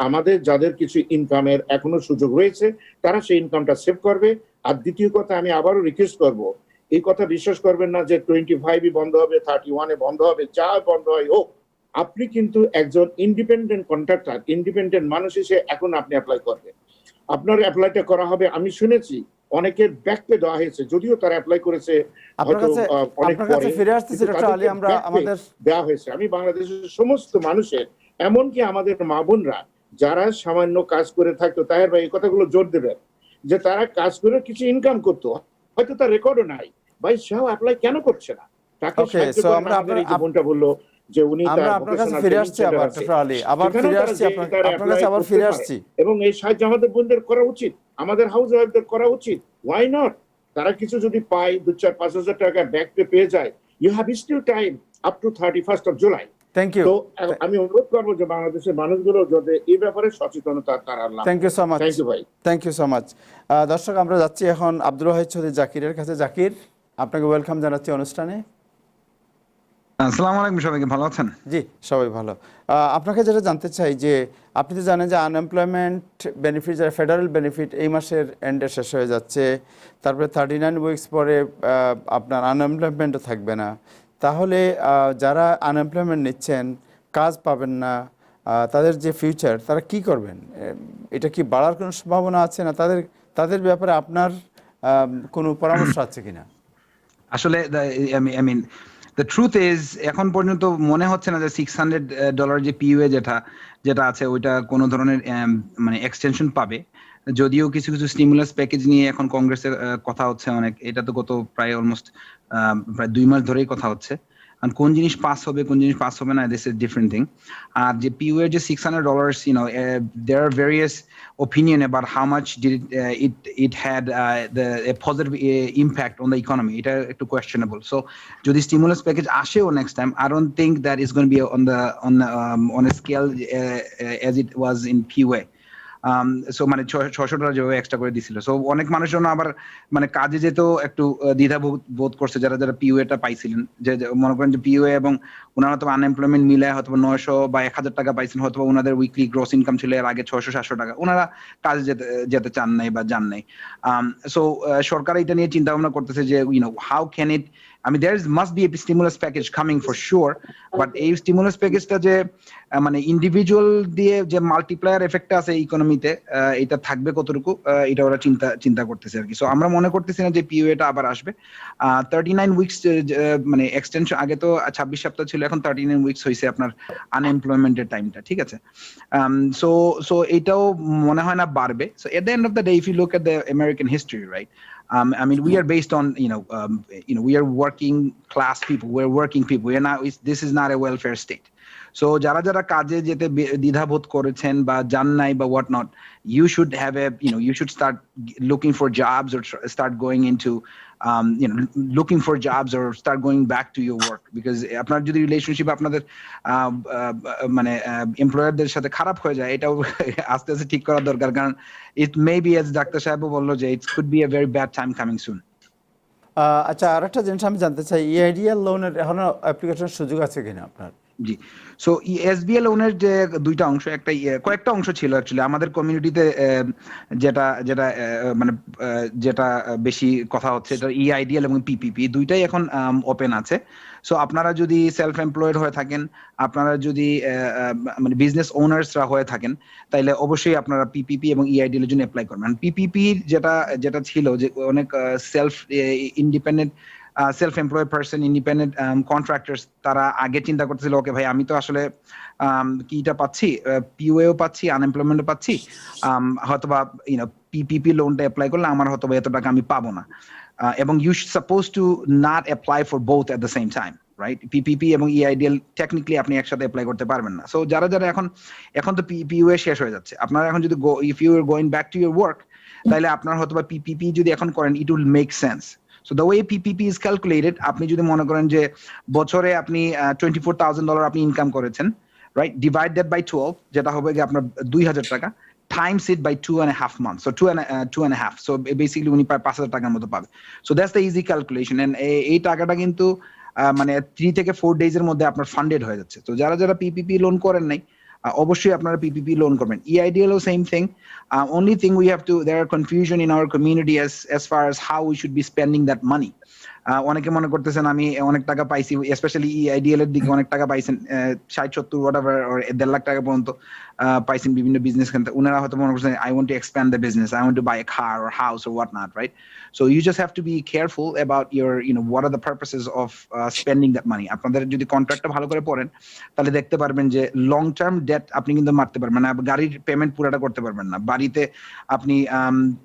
আমাদের যাদের কিছু ইনকামের এখনো সুযোগ রয়েছে তারা সেই ইনকামটা সেভ করবে। আর দ্বিতীয় কথা, আমি আবারও রিকোয়েস্ট করব, এই কথা বিশ্বাস করবেন না যে 25 বন্ধ হবে, 31 বন্ধ হবে, যা বন্ধ হয় হোক, আপনি কিন্তু একজন ইন্ডিপেন্ডেন্ট কন্ট্রাক্টর, ইন্ডিপেন্ডেন্ট মানুষ হিসেবে এখন আপনি অ্যাপ্লাই করবেন। আপনার অ্যাপ্লাইটা করা হবে, আমি শুনেছি অনেকের ব্যাক পে দেওয়া হয়েছে, যদিও তারা অ্যাপ্লাই করেছে দেওয়া হয়েছে। আমি বাংলাদেশের সমস্ত মানুষের, এমনকি আমাদের মা বোনরা যারা সামান্য কাজ করে থাকতো, তাহের ভাই এই কথাগুলো জোর দেবেন যে তারা কাজ করে কিছু ইনকাম করতো, হয়তো তার রেকর্ডও নাই, ভাই সেও অ্যাপ্লাই কেন করছে না? তাকে বোনটা বললো যে উনি এবং এই সাহায্য আমাদের বোনদের করা উচিত, আমাদের হাউস ওয়াইফদের করা উচিত। Why not? তারা কিছু যদি পায়, 2-4-5 হাজার টাকা ব্যাক পে পেয়ে যায়, you have still time up to 31st of July। Thank you. তো আমি অনুরোধ করবো যে বাংলাদেশের মানুষগুলো যাতে এই ব্যাপারে সচেতনতা তারা লাভ। Thank you so much. Thank you ভাই। Thank you so much. দর্শক, আমরা যাচ্ছি এখন আব্দুল ওয়াহিদ চৌধুরী জাকিরের কাছে। জাকির, আপনাকে ওয়েলকাম জানাচ্ছি অনুষ্ঠানে। আসসালামু আলাইকুম, সবাইকে ভালো আছেন? জি, সবাই ভালো। আপনাকে যেটা জানতে চাই যে আপনি তো জানেন যে আনএমপ্লয়মেন্ট বেনিফিট, যারা ফেডারেল বেনিফিট, এই মাসের এন্ডে শেষ হয়ে যাচ্ছে, তারপরে 39 উইকস পরে আপনার আনএমপ্লয়মেন্টও থাকবে না। তাহলে যারা আনএমপ্লয়মেন্ট নিচ্ছেন, কাজ পাবেন না, তাদের যে ফিউচার, তারা কি করবেন? এটা কি বাড়ার কোনো সম্ভাবনা আছে না? তাদের ব্যাপারে আপনার কোনো পরামর্শ আছে কিনা? আসলে the truth is, এখন পর্যন্ত মনে হচ্ছে না যে $600 যে PUA যেটা আছে ওইটা কোনো ধরনের মানে এক্সটেনশন পাবে। যদিও কিছু কিছু স্টিমুলাস প্যাকেজ নিয়ে এখন কংগ্রেসের কথা হচ্ছে অনেক, এটা তো গত প্রায় অলমোস্ট প্রায় 2 মাস ধরেই কথা হচ্ছে। and কোন জিনিস পাস হবে কোন জিনিস পাস হবে না, this is different thing. আর যে PU এর যে $600, there are various opinion about how much did it had a positive impact on the economy. এটা একটু questionable. So যদি stimulus package আসেও next time, I don't think that is going to be on a scale as it was in PUA. So মানে $600 যেভাবে এক্সট্রা করে দিছিল, সো অনেক মানুষজন আবার মানে কাজে যেতেও একটু দ্বিধা বোধ করছে যারা পিইউএটা পাইছিলেন, যে মনে করেন যে পিইউএ এবং ওনারা হয়তো আনএমপ্লয়মেন্ট মিলে হয়তো 900 বা 1000 টাকা পাইছেন, হয়তো ওনাদের উইকলি গ্রস ইনকাম ছিল এর আগে 600-700 টাকা, ওনারা কাজে যেতে চান নাই বা যান নাই। সো সরকার এটা নিয়ে চিন্তা ভাবনা করতেছে যে how can it, I mean, must be a stimulus package coming for sure, but এই stimulus প্যাকেজটা যে মানে ইন্ডিভিজুয়াল দিয়ে যে মাল্টিপ্লায়ার এফেক্ট আছে ইকোনমিতে, এটা থাকবে কতটুকু, এটা ওরা চিন্তা করতেছে আর কি। সো আমরা মনে করতেছি না যে পিইউএটা আবার আসবে। 39 উইকস মানে এক্সটেনশন, আগে তো 26 সপ্তাহ ছিল, এখন 39 উইকস হয়েছে আপনার আনএমপ্লয়মেন্টের টাইমটা, ঠিক আছে। সো এটাও মনে হয় না বাড়বে। So at the end of the day, if you look at the American history, right, I mean, we are based on, we are working class people. We're working people. This is not a welfare state. So, যারা কাজে যেতে দ্বিধাবোধ করেছেন বা জান নাই বা what not, you should have you should start looking for jobs or start going into, looking for jobs or start going back to your work, because আপনার যদি রিলেশনশিপ আপনাদের মানে এমপ্লয়ারদের সাথে খারাপ হয়ে যায়, এটাও আস্তে আস্তে ঠিক করা দরকার, কারণ it may be, as doctor সাহেবও বললো, যে it could be a very bad time coming soon. আচ্ছা, আরেকটা জিনিস আমি জানতে চাই, ইআইডিএল লোনের এখনো অ্যাপ্লিকেশনের সুযোগ আছে কিনা আপনার? জি, সো এসবিএল লোনের যে দুইটা অংশ, কয়েকটা অংশ ছিল অ্যাকচুয়ালি আমাদের কমিউনিটিতে, যেটা বেশি কথা হচ্ছে, এটা ইআইডিএল এবং পিপিপি দুইটাই এখন ওপেন আছে। সো আপনারা যদি সেলফ এমপ্লয়েড হয়ে থাকেন, আপনারা যদি মানে বিজনেস ওনার্সরা হয়ে থাকেন, তাইলে অবশ্যই আপনারা পিপিপি এবং ইআইডিএল এর জন্য অ্যাপ্লাই করবেন। পিপিপি যেটা ছিল যে অনেক self independent, self employed person, independent contractors, তারা আগে চিন্তা করতেছিল, ওকে ভাই আমি তো আসলে কিটা পাচ্ছি, পিইউএও পাচ্ছি, আনএমপ্লয়মেন্টও পাচ্ছি, হয়তোবা পিপিপি লোনটা অ্যাপ্লাই করলে আমার হয়তো এত টাকা আমি পাবো না, এবং you suppose to not apply for both at the same time, right? PPP এবং ইআইডিএল টেকনিক্যালি আপনি একসাথে অ্যাপ্লাই করতে পারবেন না। সো যারা এখন তো পিইউএ শেষ হয়ে যাচ্ছে, আপনারা এখন যদি if you are going back to your work, তাহলে আপনার হয়তোবা পিপিপি যদি এখন করেন, it will make sense. So the way PPP is calculated, আপনি যদি মনে করেন যে বছরে আপনি $24,000 আপনি ইনকাম করেছেন, right, divide that by 12, যেটা হবে যে আপনার 2,000 টাকা, times it by 2.5 months, so 2.5, so basically উনি প্রায় 5,000 টাকার মতো পাবে। So that's the easy calculation, and এই টাকাটা কিন্তু মানে 3 থেকে 4 days এর মধ্যে আপনার ফান্ডেড হয়ে যাচ্ছে। তো যারা পিপিপি লোন করেন নাই, অবশ্যই আপনারা পিপিপি লোন করবেন। ইআইডিএল ও same thing, only thing we have to, there are confusion in our community as far as how we should be spending that money. অনেকে মনে করতেছেন আমি অনেক টাকা পাইছি, স্পেশালি ইআইডিএল এর দিকে অনেক টাকা পাইছেন, 60-70 whatever or 1.5 লাখ টাকা পর্যন্ত পাইছেন বিভিন্ন বিজনেস ক্ষেত্রে। ওনারা হয়তো মনে করছেন I want to expand the business, I want to buy a car or house or whatnot, right? So you just have to be careful about your, what are the purposes of spending that money. আপনাদের যদি কন্ট্রাক্টটা ভালো করে পড়েন, তাহলে দেখতে পারবেন যে লং টার্ম ডেট আপনি কিন্তু মারতে পারবেন না, গাড়ির পেমেন্ট পুরোটা করতে পারবেন না, বাড়িতে আপনি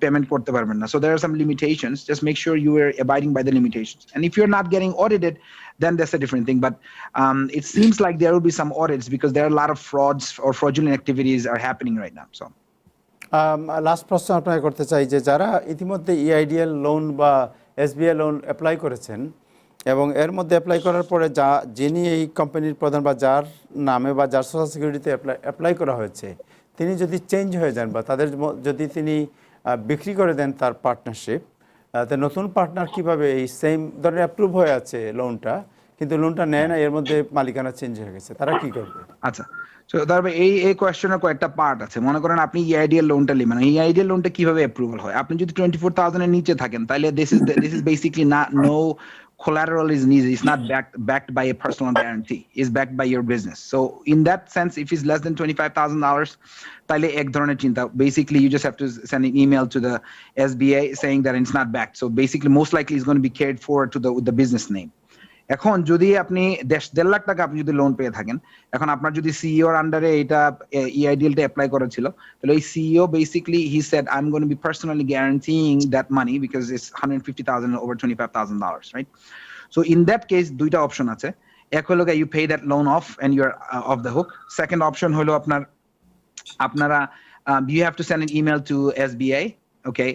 পেমেন্ট করতে পারবেন না। So there are some limitations, just make sure you are abiding by the limitations. And if you're not getting audited, then that's a different thing. But it seems like there will be some audits because there are a lot of frauds or fraudulent activities are happening right now. So last প্রশ্ন আপনাকে করতে চাই যে যারা ইতিমধ্যে ইআইডিএল লোন বা এসবিআই লোন অ্যাপ্লাই করেছেন এবং এর মধ্যে অ্যাপ্লাই করার পরে যিনি এই কোম্পানির প্রধান বা যার নামে বা যার সোশ্যাল সিকিউরিটিতে অ্যাপ্লাই করা হয়েছে, তিনি যদি চেঞ্জ হয়ে যান বা তাদের যদি তিনি বিক্রি করে দেন তার পার্টনারশিপ, তো নতুন পার্টনার কিভাবে এই সেম ধরনের অ্যাপ্রুভ হয়ে আছে লোনটা, কিন্তু লোনটা নেয় না, এর মধ্যে মালিকানা চেঞ্জ হয়ে গেছে, তারা কি করবে? আচ্ছা, সো তারপরে এই কোয়েশ্চেনের কয়েকটা পার্ট আছে। মনে করেন আপনি ইআইডিএল লোনটা নেবেন, ইআইডিএল লোনটা কিভাবে অ্যাপ্রুভাল হয়? আপনি যদি 24,000 এর নিচে থাকেন, তাহলে this is basically no collateral is needed. It's not backed by a personal guarantee. It's backed by your business. So in that sense, if it's less than $25,000, তাহলে এক ধরনের চিন্তা, basically you just have to send an email to the SBA saying that it's not backed. So basically most likely it's going to be carried forward to the business name. এখন যদি আপনি 1.5 লাখ টাকা আপনি যদি লোন পেয়ে থাকেন, এখন আপনার যদি সিইও এর আন্ডারে এটা ইআইডিএলটা অ্যাপ্লাই করা ছিল, তাহলে ওই CEO basically he said I am going to be personally guaranteeing that money because it's $150,000 over $25,000, right? So in that case দুইটা অপশন আছে। এক হলো you pay that loan off and you're off the hook. Second option হলো আপনারা you have to send an email to SBI. ওকে,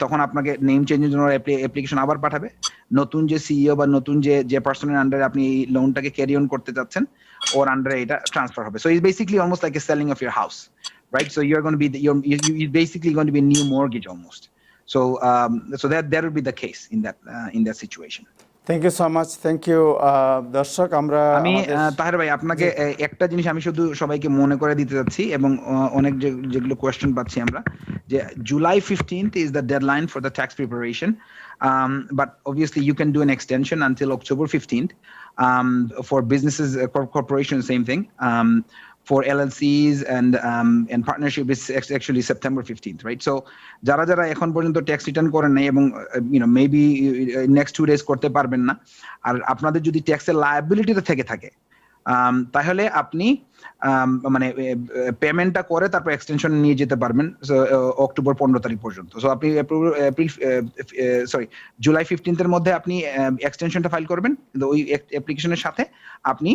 তখন আপনাকে নেম চেঞ্জের জন্য অ্যাপ্লিকেশন আবার পাঠাবে। নতুন যে সিইও বা নতুন যে পার্সনের আন্ডারে আপনি এই লোনটাকে ক্যারি অন করতে যাচ্ছেন ওর আন্ডারে এটা ট্রান্সফার হবে। So it's basically almost like a selling of your house, right? So you are going to be you're basically going to be a new mortgage almost. So that would be the case in that situation. Thank you so much, thank you. দর্শক, আমরা আমি তাহের ভাই আপনাকে একটা জিনিস আমি শুধু সবাইকে মনে করে দিতে যাচ্ছি, এবং অনেক যেগুলো কোয়েশ্চেন পাচ্ছি আমরা, যে July 15th is the deadline for the tax preparation, but obviously you can do an extension until October 15th. For businesses, corporation, same thing. For LLCs and partnership is actually September 15th, right? So যারা এখন পর্যন্ত ট্যাক্স রিটার্ন করেন নাই এবং মেবি নেক্সট 2 days করতে পারবেন না, আর আপনাদের যদি ট্যাক্সের লায়াবিলিটিতে থেকে থাকে, তাহলে আপনি মানে পেমেন্টটা করে তারপর এক্সটেনশন নিয়ে যেতে পারবেন অক্টোবর 15 তারিখ পর্যন্ত। সো আপনি জুলাই 15th এর মধ্যে আপনি এক্সটেনশনটা ফাইল করবেন, কিন্তু ওই অ্যাপ্লিকেশনের সাথে আপনি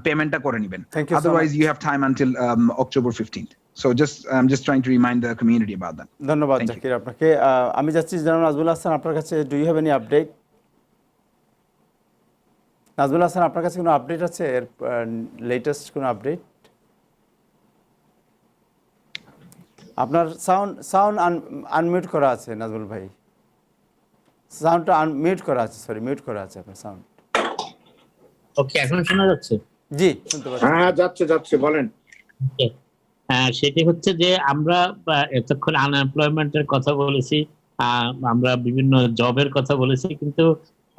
পেমেন্টটা করে নেবেন। Otherwise you have time until October 15th. So I'm just trying to remind the community about that. ধন্যবাদ জাকির আপনাকে। আমি যাচ্ছি জনাব নাজমুল হাসান আপনার কাছে। Do you have any update? Nazmul Hasan, আপনার কাছে কোনো আপডেট আছে, এর লেটেস্ট কোনো আপডেট? আপনার সাউন্ড আনমিউট করা আছে নাজমুল ভাই, সাউন্ডটা আনমিউট করা আছে, সরি মিউট করা আছে আপনার সাউন্ড। ওকে, এখন শোনা যাচ্ছে? জি, শুনতে পাচ্ছি। হ্যাঁ, যাচ্ছে, বলেন। সেটি হচ্ছে যে আমরা এতক্ষণ আনএমপ্লয়মেন্টের কথা বলেছি, আমরা বিভিন্ন জবের কথা বলেছি, কিন্তু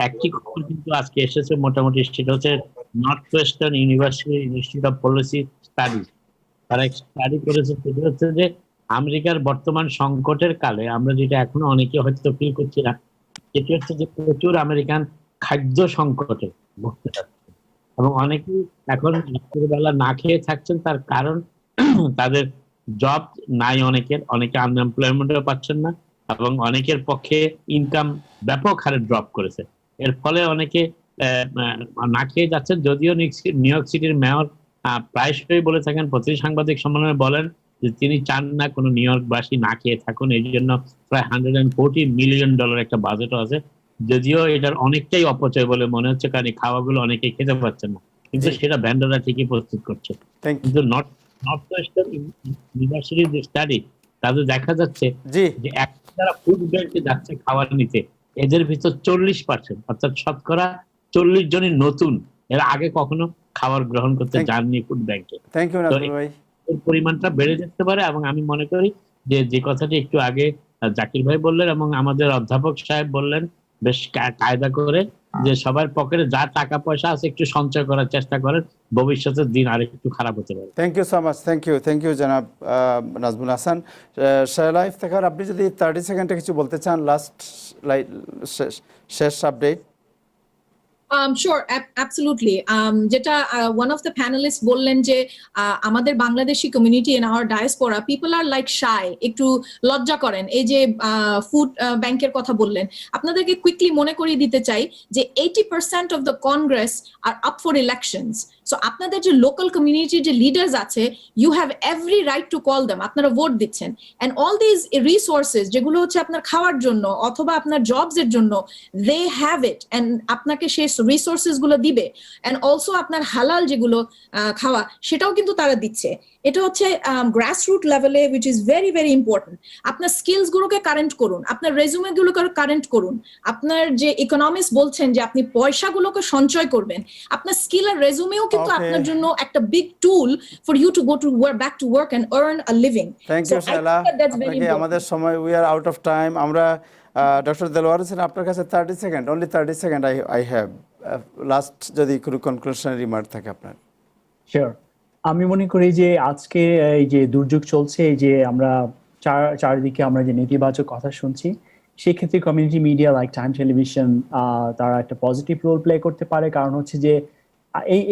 একটি খবর কিন্তু আজকে এসেছে মোটামুটি, সেটা হচ্ছে north western university institute of policy studies, তারা স্টাডি করেছে। সেটা হচ্ছে যে আমেরিকার বর্তমান সংকটের কালে আমরা যেটা এখনো অনেকে হয়তো ফিল করছি না, সেটি হচ্ছে যে প্রচুর আমেরিকান খাদ্য সংকটে ভুগতে যাচ্ছে, এবং অনেকেই এখন রাত্রিবেলা না খেয়ে থাকছেন। তার কারণ তাদের জব নাই, অনেকে আনএমপ্লয়মেন্টও পাচ্ছেন না, এবং অনেকের পক্ষে ইনকাম ব্যাপক হারে ড্রপ করেছে। এর ফলে অনেকে না খেয়ে যাচ্ছেন। যদিও নিউ ইয়র্ক সিটির মেয়র প্রায়শই বলে থাকেন, প্রতি সাংবাদিক সম্মেলনে বলেন যে তিনি চান না কোনো নিউ ইয়র্কবাসী না খেয়ে থাকুন। এই জন্য প্রায় $140 মিলিয়ন একটা বাজেটও আছে, যদিও এটার অনেকটাই অপচয় বলে মনে হচ্ছে, কারণ এই খাওয়াগুলো অনেকেই খেতে পারছেন না, কিন্তু সেটা ভ্যান্ডাররা ঠিকই প্রস্তুত করছে। কিন্তু নর্থ ওয়েস্টার্ন ইউনিভার্সিটির যে স্টাডি, তাদের দেখা যাচ্ছে যে যারা ফুড ব্যাংকে যাচ্ছে খাবার নিতে, এদের ভিতর 40%, অর্থাৎ শতকরা 40 জনই নতুন, এরা আগে কখনো খাবার গ্রহণ করতে যাননি ফুড ব্যাংকে। এর পরিমাণটা বেড়ে যেতে পারে, এবং আমি মনে করি যে কথাটি একটু আগে জাকির ভাই বললেন এবং আমাদের অধ্যাপক সাহেব বললেন বেশ কায়দা করে, যে সবার পকেটে যা টাকা পয়সা আছে একটু সঞ্চয় করার চেষ্টা করেন, ভবিষ্যতের দিন আর একটু খারাপ হতে পারে। Thank you so much, thank you জনাব নাজমুল হাসান। শায়লা ইফতেখার, আপনি যদি 30 সেকেন্ডে কিছু বলতে চান, লাস্ট শেষ আপডেট। Sure, absolutely. যেটা one of the panelists বললেন যে আমাদের Bangladeshi community in our diaspora, people are like shy, একটু লজ্জা করেন। এই যে ফুড ব্যাংকের কথা বললেন, আপনাদেরকে কুইকলি মনে করিয়ে দিতে চাই যে 80% of the Congress are up for elections. So আপনাদের যে লোকাল কমিউনিটির যে লিডার্স আছে, you have every right to call them. আপনারা ভোট দিচ্ছেন, and all these resources যেগুলো হচ্ছে আপনার খাওয়ার জন্য অথবা আপনার জবস এর জন্য, they have it, and আপনাকে সেই রিসোর্সেস গুলো দিবে, and also আপনার হালাল যেগুলো খাওয়া সেটাও কিন্তু তারা দিচ্ছে। এটা হচ্ছে গ্রাসরুট লেভেলে, which is very very important. আপনার স্কিলস গুলোকে কারেন্ট করুন, আপনার রেজুমে গুলোকে কারেন্ট করুন, আপনার যে ইকোনমিক্স বলছেন যে আপনি পয়সাগুলোকে সঞ্চয় করবেন, আপনার স্কিল আর রেজুমেও কিন্তু আপনার জন্য একটা big tool for you to go to back to work and earn a living. Thank you Shaila, আপনাকে আমাদের সময়, we are out of time. আমরা ডক্টর দেলোয়ার হোসেন, আপনার কাছে 30 second, only 30 second I have, last যদি কোনো কনক্লুশনারি রিমার্ক থাকে আপনার। শিওর। আমি মনে করি যে আজকে এই যে দুর্যোগ চলছে, এই যে আমরা চারিদিকে আমরা যে নেতিবাচক কথা শুনছি, সেক্ষেত্রে community media like time television তারা একটা পজিটিভ রোল প্লে করতে পারে। কারণ হচ্ছে যে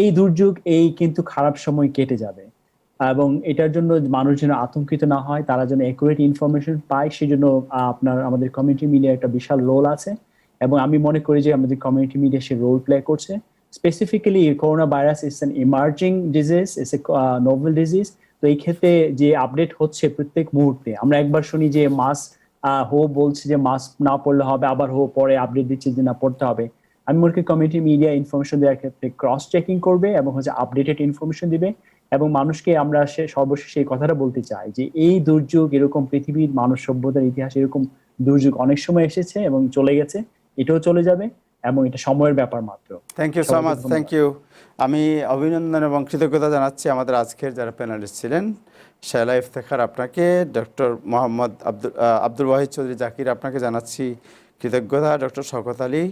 এই দুর্যোগ কিন্তু খারাপ সময় কেটে যাবে, এবং এটার জন্য মানুষ যেন আতঙ্কিত না হয়, তারা যেন অ্যাকুরেট ইনফরমেশন পায়, সেজন্য আমাদের কমিউনিটি মিডিয়া একটা বিশাল রোল আছে, এবং আমি মনে করি যে আমাদের কমিউনিটি মিডিয়া সে রোল প্লে করছে। Specifically corona virus is an emerging disease, it's a novel disease. তো এই ক্ষেত্রে যে আপডেট হচ্ছে প্রত্যেক মুহূর্তে, আমরা একবার শুনি যে মাস্ক হো বলছে যে মাস্ক না পড়লে হবে, আবার হো পরে আপডেট দিচ্ছে যে না পড়তে হবে। আমি মনে করি কমিউনিটি মিডিয়া ইনফরমেশন দেওয়ার ক্ষেত্রে ক্রস চেকিং করবে এবং হচ্ছে আপডেটেড ইনফরমেশন দিবে। এবং মানুষকে আমরা সর্বশেষ এই কথাটা বলতে চাই যে এই দুর্যোগ, এরকম পৃথিবীর মানব সভ্যতার ইতিহাসে এরকম দুর্যোগ অনেক সময় এসেছে এবং চলে গেছে, এটাও চলে যাবে এবং এটা সময়ের ব্যাপার মাত্র। Thank you so much, thank you. আমি অভিনন্দন এবং কৃতজ্ঞতা জানাচ্ছি আমাদের আজকের যারা প্যানেলিস্ট ছিলেন, শায়লা ইফতেখার আপনাকে, ডক্টর মোহাম্মদ আব্দুল ওয়াহিদ চৌধুরী জাকির আপনাকে জানাচ্ছি কৃতজ্ঞতা, doctor Shawkat Ali,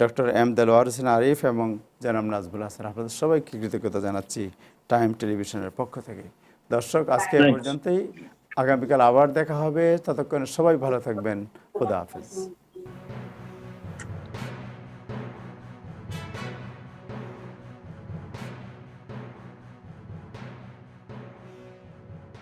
doctor M Delwar Hossain Arif এবং জনাব নাজবুল হাসান, আপনাদের সবাইকে কৃতজ্ঞতা জানাচ্ছি টাইম টেলিভিশনের পক্ষ থেকে। দর্শক, আজকে এ পর্যন্তই, আগামীকাল আবার দেখা হবে, ততক্ষণে সবাই ভালো থাকবেন, খুদা হাফেজ।